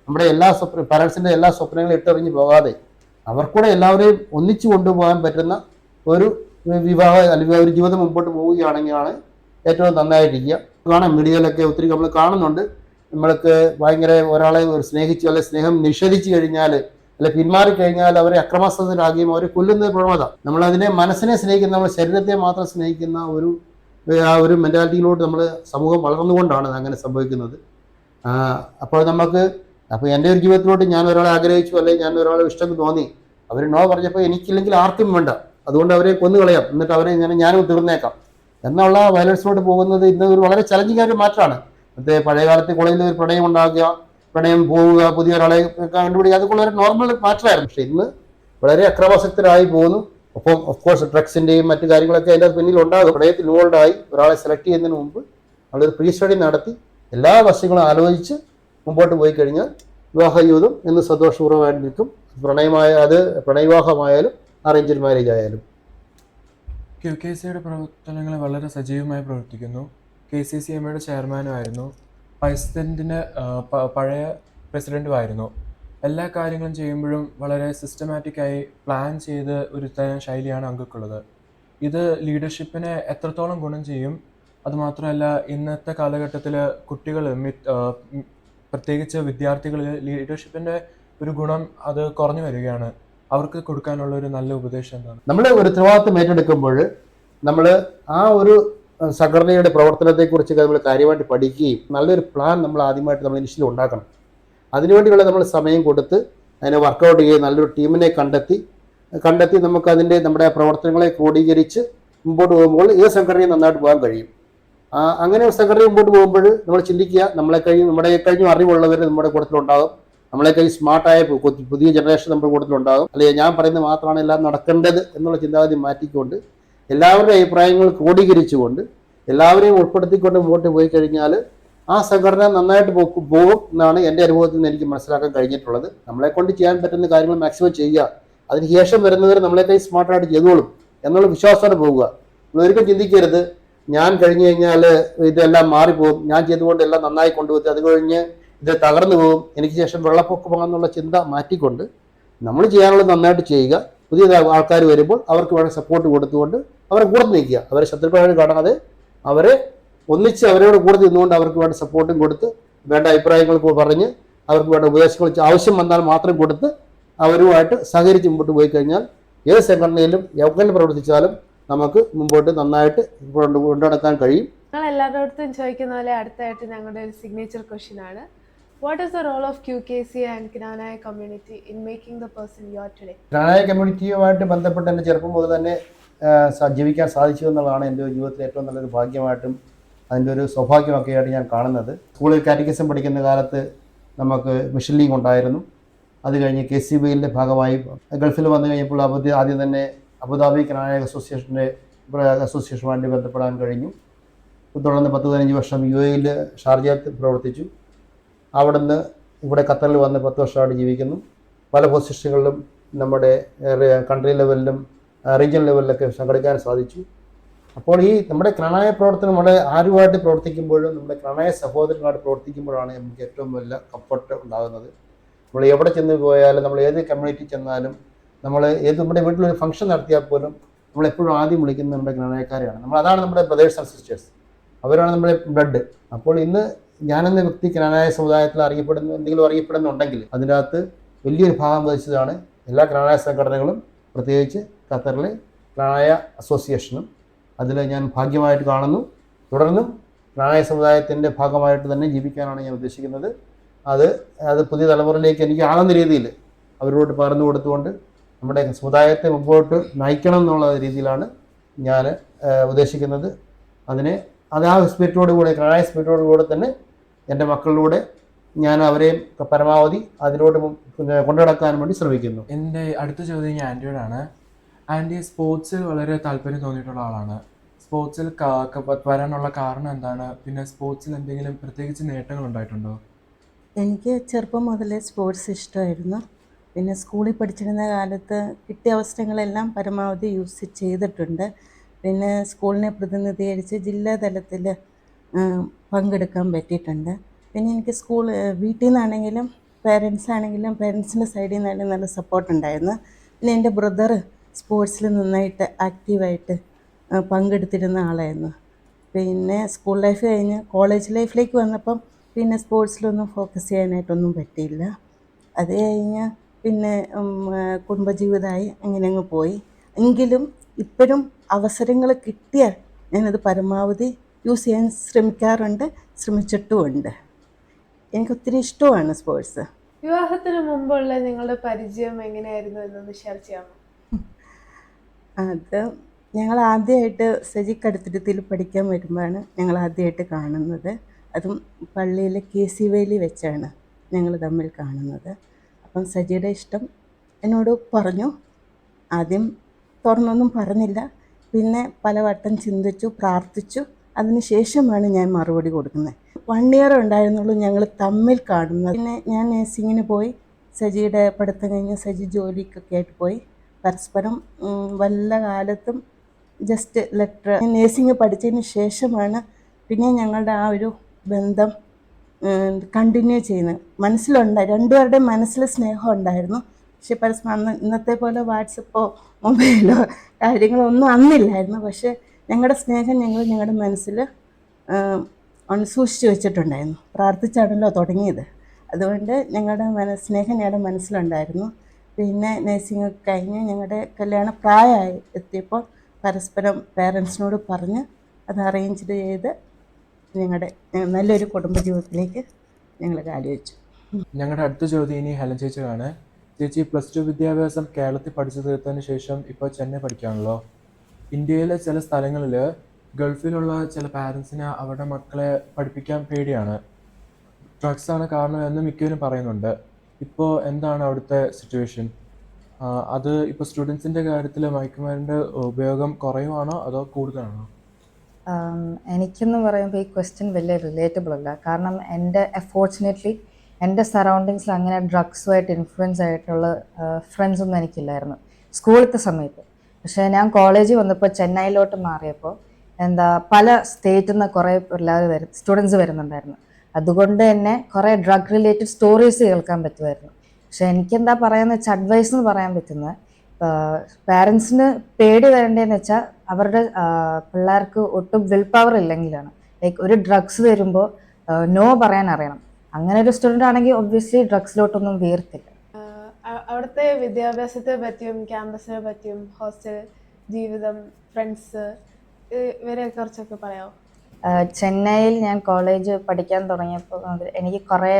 നമ്മുടെ എല്ലാ പാരൻസിൻ്റെ എല്ലാ സ്വപ്നങ്ങളും ഇട്ടെറിഞ്ഞ് പോകാതെ അവർക്കൂടെ എല്ലാവരെയും ഒന്നിച്ചു കൊണ്ടുപോകാൻ പറ്റുന്ന ഒരു വിവാഹ അല്ലെങ്കിൽ ഒരു ജീവിതം മുമ്പോട്ട് പോവുകയാണെങ്കിലാണ് ഏറ്റവും നന്നായിരിക്കുക. കാണാം മീഡിയയിലൊക്കെ ഒത്തിരി നമ്മൾ കാണുന്നുണ്ട്. നമ്മൾക്ക് ഭയങ്കര ഒരാളെ സ്നേഹിച്ചു അല്ലെങ്കിൽ സ്നേഹം നിഷേധിച്ചു കഴിഞ്ഞാൽ അല്ലെ പിന്മാറിക്കഴിഞ്ഞാൽ അവരെ അക്രമാസക്തരാകുകയും അവരെ കൊല്ലുന്ന പ്രവണത. നമ്മളതിനെ മനസ്സിനെ സ്നേഹിക്കുന്ന നമ്മൾ ശരീരത്തെ മാത്രം സ്നേഹിക്കുന്ന ഒരു മെൻറ്റാലിറ്റിയിലോട്ട് നമ്മൾ സമൂഹം വളർന്നുകൊണ്ടാണ് അങ്ങനെ സംഭവിക്കുന്നത്. അപ്പോൾ എൻ്റെ ഒരു ജീവിതത്തിലോട്ട് ഞാൻ ഒരാളെ ആഗ്രഹിച്ചു അല്ലെങ്കിൽ ഞാൻ ഒരാളെ ഇഷ്ടം തോന്നി, അവർ നോ പറഞ്ഞപ്പോൾ എനിക്കില്ലെങ്കിൽ ആർക്കും വേണ്ട, അതുകൊണ്ട് അവരെ കൊന്നുകളയാം, എന്നിട്ട് അവരെ ഞാനും തീർന്നേക്കാം എന്നുള്ള വയലൻസിലോട്ട് പോകുന്നത് ഇന്ന് ഒരു വളരെ ചലഞ്ചിങ് ആയ ഒരു മാറ്റമാണ്. മറ്റേ പഴയകാലത്ത് കോളേജിൽ ഒരു പ്രണയം ഉണ്ടാകുക, പ്രണയം പോവുക, പുതിയ ഒരാളെ കണ്ടുപിടിക്കുക, അതൊക്കെ ഒരു നോർമൽ മാറ്റമായിരുന്നു. പക്ഷെ ഇന്ന് വളരെ അക്രമാസക്തരായി പോകുന്നു. ഒപ്പം ഓഫ്കോഴ്സ് ഡ്രഗ്സിൻ്റെയും മറ്റു കാര്യങ്ങളൊക്കെ അതിൻ്റെ പിന്നിൽ ഉണ്ടാകും. പ്രണയത്തിൽ ഇൻവോൾവായി ഒരാളെ സെലക്ട് ചെയ്യുന്നതിന് മുമ്പ് നമ്മളൊരു പ്രീ സ്റ്റഡി നടത്തി എല്ലാ വശങ്ങളും ആലോചിച്ച് മുമ്പോട്ട് പോയി കഴിഞ്ഞാൽ വിവാഹ ജീവിതം എന്ന് സന്തോഷപൂർവ്വമായിട്ട് നിൽക്കും. അത് പ്രണയവിവാഹമായാലും അറേഞ്ച്ഡ് മാരേജ് ആയാലും. QKCയുടെ പ്രവർത്തനങ്ങൾ വളരെ സജീവമായി പ്രവർത്തിക്കുന്നു. KCCMയുടെ ചെയർമാനുമായിരുന്നു, പ്രസിഡന്റിന് പഴയ പ്രസിഡന്റുമായിരുന്നു. എല്ലാ കാര്യങ്ങളും ചെയ്യുമ്പോഴും വളരെ സിസ്റ്റമാറ്റിക്കായി പ്ലാൻ ചെയ്ത് ഒരു ശൈലിയാണ് അംഗക്കുള്ളത്. ഇത് ലീഡർഷിപ്പിനെ എത്രത്തോളം ഗുണം ചെയ്യും, അതുമാത്രമല്ല ഇന്നത്തെ കാലഘട്ടത്തിൽ കുട്ടികൾ പ്രത്യേകിച്ച് വിദ്യാർത്ഥികളിൽ ലീഡർഷിപ്പിൻ്റെ ഒരു ഗുണം അത് കുറഞ്ഞു വരികയാണ്. അവർക്ക് കൊടുക്കാനുള്ള ഒരു നല്ല ഉപദേശം എന്താണ്? നമ്മൾ ഒരു ഉത്തരവാദിത്വം ഏറ്റെടുക്കുമ്പോൾ നമ്മൾ ആ ഒരു സംഘടനയുടെ പ്രവർത്തനത്തെക്കുറിച്ച് നമ്മൾ കാര്യമായിട്ട് പഠിക്കുകയും നല്ലൊരു പ്ലാൻ നമ്മൾ ആദ്യമായിട്ട് നമ്മൾ ഇനിഷ്യലി ഉണ്ടാക്കണം. അതിനുവേണ്ടിയുള്ള നമ്മൾ സമയം കൊടുത്ത് അതിനെ വർക്കൗട്ട് ചെയ്യുക, നല്ലൊരു ടീമിനെ കണ്ടെത്തി നമുക്ക് നമ്മുടെ പ്രവർത്തനങ്ങളെ ക്രോഡീകരിച്ച് മുമ്പോട്ട് പോകുമ്പോൾ ഏത് സംഘടനയും നന്നായിട്ട് പോകാൻ കഴിയും. അങ്ങനെ ഒരു സംഘടന മുമ്പോട്ട് പോകുമ്പോൾ നമ്മൾ ചിന്തിക്കുക, നമ്മുടെ കഴിഞ്ഞ അറിവുള്ളവർ നമ്മുടെ കൂട്ടത്തിലുണ്ടാകും, നമ്മളെ കഴിഞ്ഞ് സ്മാർട്ടായ പുതിയ ജനറേഷൻ നമ്മുടെ കൂട്ടത്തിലുണ്ടാകും. അല്ലെങ്കിൽ ഞാൻ പറയുന്നത് മാത്രമാണ് എല്ലാം നടക്കേണ്ടത് എന്നുള്ള ചിന്താഗതി മാറ്റിക്കൊണ്ട് എല്ലാവരുടെ അഭിപ്രായങ്ങൾ ക്രോഡീകരിച്ചുകൊണ്ട് എല്ലാവരെയും ഉൾപ്പെടുത്തിക്കൊണ്ട് മുമ്പോട്ട് പോയി കഴിഞ്ഞാൽ ആ സംഘടന നന്നായിട്ട് പോകും എന്നാണ് എൻ്റെ അനുഭവത്തിൽ നിന്ന് എനിക്ക് മനസ്സിലാക്കാൻ കഴിഞ്ഞിട്ടുള്ളത്. നമ്മളെ കൊണ്ട് ചെയ്യാൻ പറ്റുന്ന കാര്യങ്ങൾ മാക്സിമം ചെയ്യുക, അതിന് ശേഷം വരുന്നവർ നമ്മളെ കൈ സ്മാർട്ടായിട്ട് ചെയ്തോളും എന്നുള്ള വിശ്വാസത്തോടെ പോവുക. നമ്മളൊരിക്കലും ചിന്തിക്കരുത് ഞാൻ കഴിഞ്ഞു കഴിഞ്ഞാൽ ഇതെല്ലാം മാറിപ്പോകും, ഞാൻ ചെയ്തുകൊണ്ട് എല്ലാം നന്നായി കൊണ്ടുപോയി അത് കഴിഞ്ഞ് ഇത് തകർന്നു പോകും, എനിക്ക് ശേഷം വെള്ളപ്പൊക്കമാണെന്നുള്ള ചിന്ത മാറ്റിക്കൊണ്ട് നമ്മൾ ചെയ്യാനുള്ളത് നന്നായിട്ട് ചെയ്യുക. പുതിയ ആൾക്കാർ വരുമ്പോൾ അവർക്ക് വേണ്ട സപ്പോർട്ട് കൊടുത്തുകൊണ്ട് അവരെ കൂടെ നിൽക്കുക, അവരെ ശത്രുക്കളായി കാണാതെ അവരെ ഒന്നിച്ച് അവരോട് കൂടെ നിന്നുകൊണ്ട് അവർക്ക് വേണ്ട സപ്പോർട്ടും കൊടുത്ത് വേണ്ട അഭിപ്രായങ്ങൾ പറഞ്ഞ് അവർക്ക് വേണ്ട ഉപദേശങ്ങൾ ആവശ്യം വന്നാൽ മാത്രം കൊടുത്ത് അവരുമായിട്ട് സഹകരിച്ച് മുമ്പോട്ട് പോയി കഴിഞ്ഞാൽ ഏത് സംഘടനയിലും എവിടെ പ്രവർത്തിച്ചാലും നമുക്ക് മുമ്പോട്ട് നന്നായിട്ട് കൊണ്ടുനടക്കാൻ കഴിയും. ഞങ്ങൾ എല്ലാവരുടെ ചോദിക്കുന്ന പോലെ അടുത്തായിട്ട് ഞങ്ങളുടെ ഒരു സിഗ്നേച്ചർ ക്വസ്റ്റ്യൻ ആണ്. What is the role of QKC and Knanaya community in making the person you are today? Knanaya കമ്മ്യൂണിറ്റിയുമായിട്ട് ബന്ധപ്പെട്ട് എൻ്റെ ചെറുപ്പം മുതൽ തന്നെ ജീവിക്കാൻ സാധിച്ചു എന്നുള്ളതാണ് എൻ്റെ ജീവിതത്തിലെ ഏറ്റവും നല്ലൊരു ഭാഗ്യമായിട്ടും അതിൻ്റെ ഒരു സൗഭാഗ്യമൊക്കെ ആയിട്ട് ഞാൻ കാണുന്നത്. സ്കൂളിൽ കാറ്റഗിസം പഠിക്കുന്ന കാലത്ത് നമുക്ക് മിഷൻ ലീഗ് ഉണ്ടായിരുന്നു. അത് കഴിഞ്ഞ് KCBയിലെ ഭാഗമായി ഗൾഫിൽ വന്നു കഴിഞ്ഞപ്പോൾ ആദ്യം തന്നെ അബുദാബി ക്നാനായ അസോസിയേഷനുമായിട്ട് ബന്ധപ്പെടാൻ കഴിഞ്ഞു. തുടർന്ന് 10-15 വർഷം UAEയിൽ ഷാർജയിൽ പ്രവർത്തിച്ചു. അവിടുന്ന് ഇവിടെ ഖത്തറിൽ വന്ന് 10 വർഷമായിട്ട് ജീവിക്കുന്നു. പല പൊസിഷനുകളിലും നമ്മുടെ കൺട്രി ലെവലിലും റീജിയൻ ലെവലിലൊക്കെ സംഘടിക്കാൻ സാധിച്ചു. അപ്പോൾ ഈ നമ്മുടെ ക്നാനായ പ്രവർത്തനം നമ്മുടെ ആരുമായിട്ട് പ്രവർത്തിക്കുമ്പോഴും നമ്മുടെ ക്നാനായ സഹോദരങ്ങളുമായിട്ട് പ്രവർത്തിക്കുമ്പോഴാണ് നമുക്ക് ഏറ്റവും വലിയ കംഫർട്ട് ഉണ്ടാകുന്നത്. നമ്മൾ എവിടെ ചെന്ന് പോയാലും നമ്മൾ ഏത് കമ്മ്യൂണിറ്റി ചെന്നാലും നമ്മുടെ വീട്ടിലൊരു ഫംഗ്ഷൻ നടത്തിയാൽ പോലും നമ്മളെപ്പോഴും ആദ്യം വിളിക്കുന്നത് നമ്മുടെ ക്നാനായക്കാരെയാണ്. അതാണ് നമ്മുടെ ബ്രദേഴ്സ് ആൻഡ് സിസ്റ്റേഴ്സ്, അവരാണ് നമ്മുടെ ബ്ലഡ്. അപ്പോൾ ഇന്ന് ഞാനെന്ന വ്യക്തി ക്നാനായ സമുദായത്തിൽ എന്തെങ്കിലും അറിയപ്പെടുന്നുണ്ടെങ്കിൽ അതിനകത്ത് വലിയൊരു ഭാഗം വഹിച്ചതാണ് എല്ലാ ക്നാനായ സംഘടനകളും, പ്രത്യേകിച്ച് ഖത്തറിലെ ക്നാനായ അസോസിയേഷനും. അതിൽ ഞാൻ ഭാഗ്യമായിട്ട് കാണുന്നു. തുടർന്നും ക്നാനായ സമുദായത്തിൻ്റെ ഭാഗമായിട്ട് തന്നെ ജീവിക്കാനാണ് ഞാൻ ഉദ്ദേശിക്കുന്നത്. അത് പുതിയ തലമുറയിലേക്ക് എനിക്ക് ആകുന്ന രീതിയിൽ അവരോട് പറഞ്ഞു കൊടുത്തുകൊണ്ട് നമ്മുടെ സമുദായത്തെ മുമ്പോട്ട് നയിക്കണം എന്നുള്ള രീതിയിലാണ് ഞാൻ ഉദ്ദേശിക്കുന്നത്. ആ സ്പിരിറ്റോട് കൂടെ ക്നാനായ സ്പിരിറ്റോട് കൂടെ തന്നെ എൻ്റെ മക്കളിലൂടെ ഞാൻ അവരെയും പരമാവധി അതിലോട്ട് കൊണ്ടുനടക്കാൻ വേണ്ടി ശ്രമിക്കുന്നു. എൻ്റെ അടുത്ത ചോദ്യം ആൻറ്റിയോടാണ്. ആൻറ്റി സ്പോർട്സിൽ വളരെ താല്പര്യം തോന്നിയിട്ടുള്ള ആളാണ്. സ്പോർട്സിൽ വരാനുള്ള കാരണം എന്താണ്? പിന്നെ സ്പോർട്സിൽ എന്തെങ്കിലും പ്രത്യേകിച്ച് നേട്ടങ്ങൾ ഉണ്ടായിട്ടുണ്ടോ? എനിക്ക് ചെറുപ്പം മുതലേ സ്പോർട്സ് ഇഷ്ടമായിരുന്നു. പിന്നെ സ്കൂളിൽ പഠിച്ചിരുന്ന കാലത്ത് കിട്ടിയ അവസരങ്ങളെല്ലാം പരമാവധി യൂസ് ചെയ്തിട്ടുണ്ട്. പിന്നെ സ്കൂളിനെ പ്രതിനിധീകരിച്ച് ജില്ലാ തലത്തിൽ പങ്കെടുക്കാൻ പറ്റിയിട്ടുണ്ട്. പിന്നെ എനിക്ക് വീട്ടിൽ നിന്നാണെങ്കിലും പേരൻസിൻ്റെ സൈഡിൽ നിന്നാണെങ്കിലും നല്ല സപ്പോർട്ടുണ്ടായിരുന്നു. പിന്നെ എൻ്റെ ബ്രദർ സ്പോർട്സിൽ നന്നായിട്ട് ആക്റ്റീവായിട്ട് പങ്കെടുത്തിരുന്ന ആളായിരുന്നു. പിന്നെ സ്കൂൾ ലൈഫ് കഴിഞ്ഞ് കോളേജ് ലൈഫിലേക്ക് വന്നപ്പം പിന്നെ സ്പോർട്സിലൊന്നും ഫോക്കസ് ചെയ്യാനായിട്ടൊന്നും പറ്റിയില്ല. അത് കഴിഞ്ഞ് പിന്നെ കുടുംബജീവിതമായി അങ്ങനെ അങ്ങ് പോയി. എങ്കിലും ഇപ്പോഴും അവസരങ്ങൾ കിട്ടിയാൽ ഞാനത് പരമാവധി യൂസ് ചെയ്യാൻ ശ്രമിച്ചിട്ടുമുണ്ട്. എനിക്കൊത്തിരി ഇഷ്ടമാണ് സ്പോർട്സ്. വിവാഹത്തിന് മുമ്പുള്ള നിങ്ങളുടെ പരിചയം എങ്ങനെയായിരുന്നു എന്നൊന്ന് ഷെയർ ചെയ്യാമോ? അത് ഞങ്ങൾ ആദ്യമായിട്ട് സജിക്കടുത്തിരുത്തിൽ പഠിക്കാൻ വരുമ്പോഴാണ് ഞങ്ങൾ ആദ്യമായിട്ട് കാണുന്നത്. അതും പള്ളിയിലെ KC വേലി വെച്ചാണ് ഞങ്ങൾ തമ്മിൽ കാണുന്നത്. അപ്പം സജിയുടെ ഇഷ്ടം എന്നോട് പറഞ്ഞു. ആദ്യം തുറന്നൊന്നും പറഞ്ഞില്ല. പിന്നെ പലവട്ടം ചിന്തിച്ചു, പ്രാർത്ഥിച്ചു. അതിന് ശേഷമാണ് ഞാൻ മറുപടി കൊടുക്കുന്നത്. 1 ഇയർ ഉണ്ടായിരുന്നുള്ളൂ ഞങ്ങൾ തമ്മിൽ കാണുന്നത്. പിന്നെ ഞാൻ നേഴ്സിങ്ങിന് പോയി. സജിയുടെ പഠിത്തം കഴിഞ്ഞ് സജി ജോലിക്കൊക്കെ ആയിട്ട് പോയി. പരസ്പരം വല്ല കാലത്തും ജസ്റ്റ് ലെറ്റർ. നേഴ്സിംഗ് പഠിച്ചതിന് ശേഷമാണ് പിന്നെ ഞങ്ങളുടെ ആ ഒരു ബന്ധം കണ്ടിന്യൂ ചെയ്യുന്നത്. രണ്ടുപേരുടെയും മനസ്സിൽ സ്നേഹം ഉണ്ടായിരുന്നു. പക്ഷെ പരസ്പരം ഇന്നത്തെ പോലെ വാട്സപ്പോ മൊബൈലോ കാര്യങ്ങളോ ഒന്നും അന്നില്ലായിരുന്നു. പക്ഷേ ഞങ്ങളുടെ സ്നേഹം ഞങ്ങളുടെ മനസ്സിൽ സൂക്ഷിച്ചു വെച്ചിട്ടുണ്ടായിരുന്നു. പ്രാർത്ഥിച്ചാണല്ലോ തുടങ്ങിയത്. അതുകൊണ്ട് ഞങ്ങളുടെ സ്നേഹം ഞങ്ങളുടെ മനസ്സിലുണ്ടായിരുന്നു. പിന്നെ നേഴ്സിംഗ് കഴിഞ്ഞ് ഞങ്ങളുടെ കല്യാണ പ്രായമായി എത്തിയപ്പോൾ പരസ്പരം പേരൻസിനോട് പറഞ്ഞ് അത് അറേഞ്ച് ചെയ്ത് ഞങ്ങളുടെ നല്ലൊരു കുടുംബജീവിതത്തിലേക്ക് ഞങ്ങൾ കാലുവെച്ചു. ഞങ്ങളുടെ അടുത്ത ചോദ്യം ഇനി ഹെലൻ ചേച്ചിയാണ്. ചേച്ചി +2 വിദ്യാഭ്യാസം കേരളത്തിൽ പഠിച്ചു തീർത്തതിന് ശേഷം ഇപ്പോൾ ചെന്നൈ പഠിക്കുകയാണല്ലോ. ഇന്ത്യയിലെ ചില സ്ഥലങ്ങളിൽ ഗൾഫിലുള്ള ചില പാരൻസിന് അവരുടെ മക്കളെ പഠിപ്പിക്കാൻ പേടിയാണ്. ഡ്രഗ്സാണ് കാരണം എന്ന് മിക്കവരും പറയുന്നുണ്ട്. ഇപ്പോൾ എന്താണ് അവിടുത്തെ സിറ്റുവേഷൻ? അത് ഇപ്പോൾ സ്റ്റുഡൻസിൻ്റെ കാര്യത്തിൽ മയക്കുമരുന്നിൻ്റെ ഉപയോഗം കുറയുവാണോ അതോ കൂടുതലാണോ? എനിക്കെന്ന് പറയുമ്പോൾ ഈ ക്വസ്റ്റ്യൻ വലിയ റിലേറ്റബിൾ അല്ല. കാരണം ഫോർച്ചുനേറ്റ്ലി എൻ്റെ സറൗണ്ടിങ്സിൽ അങ്ങനെ ഡ്രഗ്സുമായിട്ട് ഇൻഫ്ലുവൻസ് ആയിട്ടുള്ള ഫ്രണ്ട്സൊന്നും എനിക്കില്ലായിരുന്നു സ്കൂളിലത്തെ സമയത്ത്. പക്ഷേ ഞാൻ കോളേജിൽ വന്നപ്പോൾ ചെന്നൈയിലോട്ട് മാറിയപ്പോൾ പല സ്റ്റേറ്റിൽ നിന്ന് കുറേ സ്റ്റുഡൻസ് വരുന്നുണ്ടായിരുന്നു. അതുകൊണ്ട് തന്നെ കുറേ ഡ്രഗ് റിലേറ്റഡ് സ്റ്റോറീസ് കേൾക്കാൻ പറ്റുമായിരുന്നു. പക്ഷെ എനിക്കെന്താ പറയാന്ന് വെച്ചാൽ അഡ്വൈസ് എന്ന് പറയാൻ പറ്റുന്നത്, പാരൻസിന് പേടി വരേണ്ടതെന്ന് വെച്ചാൽ അവരുടെ പിള്ളേർക്ക് ഒട്ടും വിൽ പവർ ഇല്ലെങ്കിലാണ്. ലൈക്ക് ഒരു ഡ്രഗ്സ് വരുമ്പോൾ നോ പറയാൻ അറിയണം. അങ്ങനെ ഒരു സ്റ്റുഡൻ്റ് ആണെങ്കിൽ ഒബ്വിയസ്ലി ഡ്രഗ്സിലോട്ടൊന്നും വീർത്തില്ല. അവിടുത്തെ വിദ്യാഭ്യാസത്തെ പറ്റിയും ക്യാമ്പസിനെ പറ്റിയും ഹോസ്റ്റൽ ജീവിതം, ഫ്രണ്ട്സ്, ഇവരെ കുറിച്ചൊക്കെ പറയാമോ? ചെന്നൈയിൽ ഞാൻ കോളേജ് പഠിക്കാൻ തുടങ്ങിയപ്പോൾ എനിക്ക് കുറേ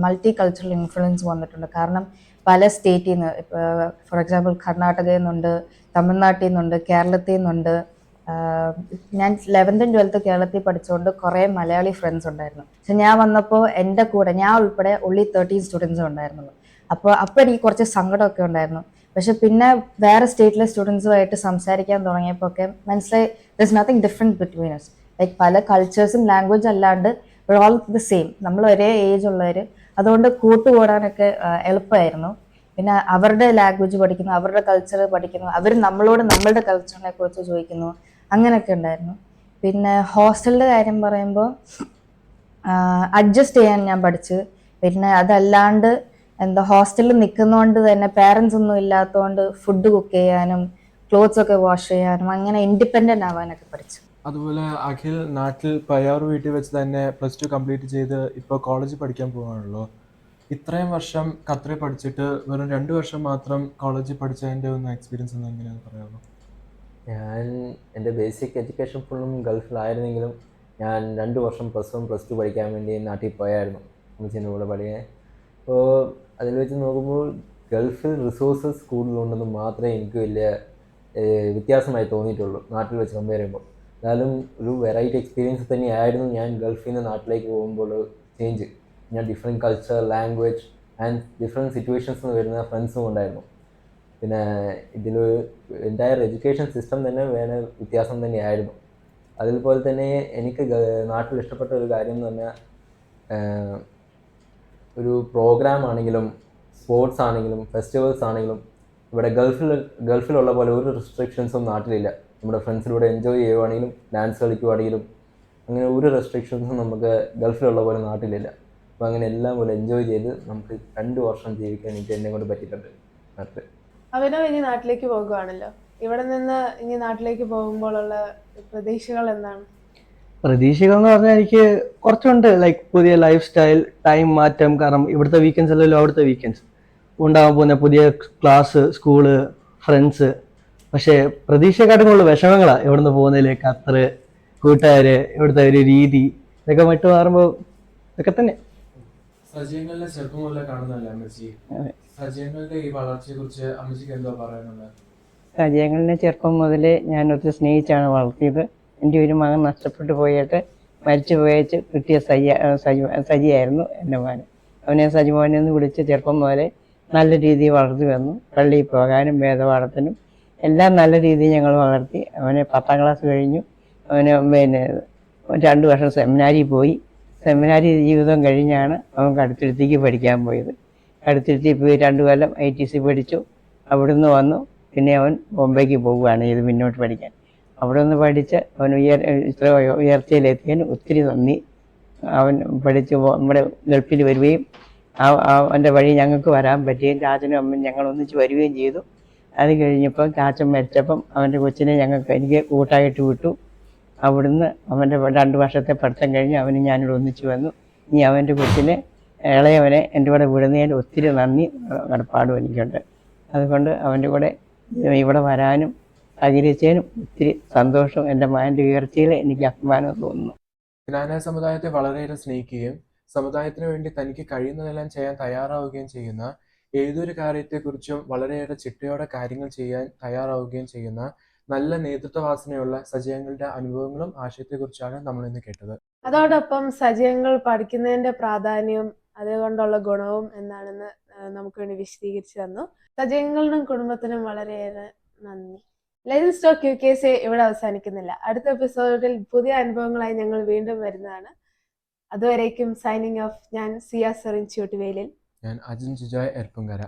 മൾട്ടി കൾച്ചറൽ ഇൻഫ്ലുവൻസ് വന്നിട്ടുണ്ട്. കാരണം പല സ്റ്റേറ്റിൽ നിന്ന്, ഫോർ എക്സാമ്പിൾ കർണാടകയിൽ നിന്നുണ്ട്, തമിഴ്നാട്ടിൽ നിന്നുണ്ട്, കേരളത്തിൽ നിന്നുണ്ട്. ഞാൻ 11th and 12th കേരളത്തിൽ പഠിച്ചുകൊണ്ട് കുറേ മലയാളി ഫ്രണ്ട്സ് ഉണ്ടായിരുന്നു. പക്ഷെ ഞാൻ വന്നപ്പോൾ എൻ്റെ കൂടെ ഞാൻ ഉൾപ്പെടെ only 13 സ്റ്റുഡൻസ് ഉണ്ടായിരുന്നുള്ളൂ. അപ്പോൾ എനിക്ക് കുറച്ച് സങ്കടമൊക്കെ ഉണ്ടായിരുന്നു. പക്ഷെ പിന്നെ വേറെ സ്റ്റേറ്റിലെ സ്റ്റുഡൻസുമായിട്ട് സംസാരിക്കാൻ തുടങ്ങിയപ്പോൾ ഒക്കെ മനസ്സിലായി there's nothing different between us. Like പല കൾച്ചേഴ്സും ലാംഗ്വേജ് അല്ലാണ്ട് ഓൾ ദ സെയിം, നമ്മൾ ഒരേ ഏജ് ഉള്ളവർ. അതുകൊണ്ട് കൂട്ടുകൂടാനൊക്കെ എളുപ്പമായിരുന്നു. പിന്നെ അവരുടെ ലാംഗ്വേജ് പഠിക്കുന്നു, അവരുടെ കൾച്ചർ പഠിക്കുന്നു, അവർ നമ്മളോട് നമ്മളുടെ കൾച്ചറിനെ കുറിച്ച് ചോദിക്കുന്നു, അങ്ങനെയൊക്കെ ഉണ്ടായിരുന്നു. പിന്നെ ഹോസ്റ്റലിൻ്റെ കാര്യം പറയുമ്പോൾ അഡ്ജസ്റ്റ് ചെയ്യാൻ ഞാൻ പഠിച്ചു. പിന്നെ അതല്ലാണ്ട് ഹോസ്റ്റലിൽ നിൽക്കുന്നതുകൊണ്ട് തന്നെ പേരൻസ് ഒന്നും ഇല്ലാത്തതുകൊണ്ട് ഫുഡ് കുക്ക് ചെയ്യാനും ക്ലോത്ത്സ് ഒക്കെ വാഷ് ചെയ്യാനും അങ്ങനെ ഇൻഡിപെൻഡൻ്റ് ആവാനൊക്കെ പഠിച്ചു. അതുപോലെ അഖിൽ നാട്ടിൽ പയ്യാർ വീട്ടിൽ വെച്ച് തന്നെ +2 കംപ്ലീറ്റ് ചെയ്ത് ഇപ്പോൾ കോളേജിൽ പഠിക്കാൻ പോകാണല്ലോ. ഇത്രയും വർഷം ഖത്തറിൽ പഠിച്ചിട്ട് വെറും 2 വർഷം മാത്രം കോളേജിൽ പഠിച്ചതിൻ്റെ ഒന്ന് എക്സ്പീരിയൻസ് ഒന്ന് എങ്ങനെയാണെന്ന് പറയാമോ? ഞാൻ എൻ്റെ ബേസിക് എഡ്യൂക്കേഷൻ ഫുള്ളും ഗൾഫിലായിരുന്നെങ്കിലും ഞാൻ 2 വർഷം +1 +2 പഠിക്കാൻ വേണ്ടി നാട്ടിൽ പോയായിരുന്നു അമ്മച്ചിൻ്റെ കൂടെ പഠിക്കാൻ. അപ്പോൾ അതിൽ വെച്ച് നോക്കുമ്പോൾ ഗൾഫിൽ റിസോഴ്സസ് കൂടുതലുണ്ടെന്ന് മാത്രമേ എനിക്ക് വലിയ വ്യത്യാസമായി തോന്നിയിട്ടുള്ളൂ നാട്ടിൽ വെച്ച് കമ്പയർ ചെയ്യുമ്പോൾ. എന്നാലും ഒരു വെറൈറ്റി എക്സ്പീരിയൻസ് തന്നെയായിരുന്നു ഞാൻ ഗൾഫിൽ നിന്ന് നാട്ടിലേക്ക് പോകുമ്പോൾ ചേഞ്ച്. ഞാൻ different culture, language and different situations വരുന്ന ഫ്രണ്ട്സും ഉണ്ടായിരുന്നു. പിന്നെ ഇതിൽ എൻ്റയർ എഡ്യൂക്കേഷൻ സിസ്റ്റം തന്നെ വേറെ വ്യത്യാസം തന്നെയായിരുന്നു. അതുപോലെ തന്നെ എനിക്ക് നാട്ടിൽ ഇഷ്ടപ്പെട്ട ഒരു കാര്യം എന്ന് പറഞ്ഞാൽ ഒരു പ്രോഗ്രാം ആണെങ്കിലും സ്പോർട്സ് ആണെങ്കിലും ഫെസ്റ്റിവൽസ് ആണെങ്കിലും ഇവിടെ ഗൾഫിലുള്ള പോലെ ഒരു റെസ്ട്രിക്ഷൻസും നാട്ടിലില്ല. നമ്മുടെ ഫ്രണ്ട്സിലൂടെ എൻജോയ് ചെയ്യുവാണെങ്കിലും ഡാൻസ് കളിക്കുവാണെങ്കിലും അങ്ങനെ ഒരു റെസ്ട്രിക്ഷൻസും നമുക്ക് ഗൾഫിലുള്ള പോലെ നാട്ടിലില്ല. അപ്പോൾ അങ്ങനെ എല്ലാം പോലെ എൻജോയ് ചെയ്ത് നമുക്ക് 2 വർഷം ജീവിക്കാൻ എനിക്ക് എന്നെ കൊണ്ട് പറ്റിയിട്ടുണ്ട് നാട്ടിൽ. അഭിനവ് ഇനി നാട്ടിലേക്ക് പോകുകയാണല്ലോ. ഇവിടെ നിന്ന് ഇനി നാട്ടിലേക്ക് പോകുമ്പോഴുള്ള പ്രതീക്ഷകൾ എന്താണ്? പ്രതീക്ഷകൾ എന്ന് പറഞ്ഞാൽ എനിക്ക് കുറച്ചുണ്ട്. ലൈക്ക് പുതിയ ലൈഫ് സ്റ്റൈൽ, ടൈം മാറ്റം. കാരണം ഇവിടുത്തെ വീക്കെൻഡ്സ് അല്ലല്ലോ അവിടുത്തെ വീക്കെൻഡ്സ്. ഉണ്ടാകാൻ പോകുന്ന പുതിയ ക്ലാസ്, സ്കൂള്, ഫ്രണ്ട്സ്. പക്ഷേ പ്രതീക്ഷയെക്കാട്ടും കൂടുതൽ വിഷമങ്ങളാണ് ഇവിടുന്ന് പോകുന്നതിൽ. ഖത്തർ, കൂട്ടുകാർ, ഇവിടുത്തെ ഒരു രീതി, ഇതൊക്കെ വിട്ട് മാറുമ്പോൾ ഇതൊക്കെ തന്നെ. സജീവങ്ങളുടെ ചെറുപ്പം മുതലേ കാണുന്നല്ലേ അമ്മച്ചി? സജീവങ്ങളുടെ ഈ വളർച്ചയെ കുറിച്ച് അമ്മച്ചിക്ക് എന്താ പറയാനുള്ളത്? സജയങ്ങളിനെ ചെറുപ്പം മുതലേ ഞാൻ ഒത്തിരി സ്നേഹിച്ചാണ് വളർത്തിയത്. എൻ്റെ ഒരു മകൻ നഷ്ടപ്പെട്ടു പോയിട്ട് മരിച്ചു പോയച്ച് കിട്ടിയ സജിയായിരുന്നു എൻ്റെ മോൻ. അവനെ സജിമോനെ എന്ന് വിളിച്ച് ചെറുപ്പം മുതലേ നല്ല രീതിയിൽ വളർത്തി വന്നു. പള്ളിയിൽ പോകാനും വേദപാഠത്തിനും എല്ലാം നല്ല രീതിയിൽ ഞങ്ങൾ വളർത്തി. അവനെ 10ാം ക്ലാസ് കഴിഞ്ഞു. അവന് 2 വർഷം സെമിനാരിൽ പോയി. സെമിനാരി ജീവിതം കഴിഞ്ഞാണ് അവൻ കടുത്തുരുത്തിക്ക് പഠിക്കാൻ പോയത്. കടുത്തുരുത്തി പോയി 2 കൊല്ലം ITC പഠിച്ചു. അവിടുന്ന് വന്നു. പിന്നെ അവൻ ബോംബെക്ക് പോവുകയാണ് ഇത് മുന്നോട്ട് പഠിക്കാൻ. അവിടെ നിന്ന് പഠിച്ച് അവൻ ഇത്ര ഉയർച്ചയിലെത്തിയതിന് ഒത്തിരി നന്ദി. അവൻ പഠിച്ച് നമ്മുടെ ഗൾഫിൽ വരികയും അവൻ്റെ വഴി ഞങ്ങൾക്ക് വരാൻ പറ്റുകയും ചാച്ചനും അമ്മയും ഞങ്ങൾ ഒന്നിച്ച് വരികയും ചെയ്തു. അത് കഴിഞ്ഞപ്പോൾ ചാച്ചൻ മരിച്ചപ്പം അവൻ്റെ കൊച്ചിനെ എനിക്ക് കൂട്ടായിട്ട് വിട്ടു. അവിടുന്ന് അവൻ്റെ 2 വർഷത്തെ പഠിത്തം കഴിഞ്ഞ് അവന് ഞാനിവിടെ ഒന്നിച്ച് വന്നു. ഇനി അവൻ്റെ കൊച്ചിനെ ഇളയവനെ എൻ്റെ കൂടെ വിടുന്നതിന് ഒത്തിരി നന്ദി കടപ്പാടും എനിക്കുണ്ട്. അതുകൊണ്ട് അവൻ്റെ കൂടെ ഇവിടെ വരാനും ആഗ്രഹിച്ചതിനും ഒത്തിരി സന്തോഷം. എൻ്റെ മകൻ്റെ ഉയർച്ചയിൽ എനിക്ക് അഭിമാനം തോന്നുന്നു. ജ്ഞാന സമുദായത്തെ വളരെയേറെ സ്നേഹിക്കുകയും സമുദായത്തിന് വേണ്ടി തനിക്ക് കഴിയുന്നതെല്ലാം ചെയ്യാൻ തയ്യാറാവുകയും ചെയ്യുന്ന, ഏതൊരു കാര്യത്തെക്കുറിച്ചും വളരെയേറെ ചിട്ടയോടെ കാര്യങ്ങൾ ചെയ്യാൻ തയ്യാറാവുകയും ചെയ്യുന്ന നല്ല നേതൃത്വവാസനയുള്ള സജയങ്ങളുടെ അനുഭവങ്ങളും ആശയത്തെക്കുറിച്ചാണ് നമ്മൾ ഇന്ന് കേട്ടത്. അതോടൊപ്പം സജയങ്ങൾ പഠിക്കുന്നതിന്റെ പ്രാധാന്യവും അതുകൊണ്ടുള്ള ഗുണവും എന്താണെന്ന് നമുക്ക് വേണ്ടി വിശദീകരിച്ചു തന്നു. സജയങ്ങളിനും കുടുംബത്തിനും വളരെയേറെ നന്ദി. ലെജൻഡ്സ് ടോക്ക് QKC ഇവിടെ അവസാനിക്കുന്നില്ല. അടുത്ത എപ്പിസോഡിൽ പുതിയ അനുഭവങ്ങളായി ഞങ്ങൾ വീണ്ടും വരുന്നതാണ്. അതുവരേക്കും സൈനിങ് ഓഫ്. ഞാൻ സിയ സെറിൻ ചൂട്ടുവേലിൽ. ഞാൻ അജിൻ ജുജോയ് എർപ്പുങ്കര.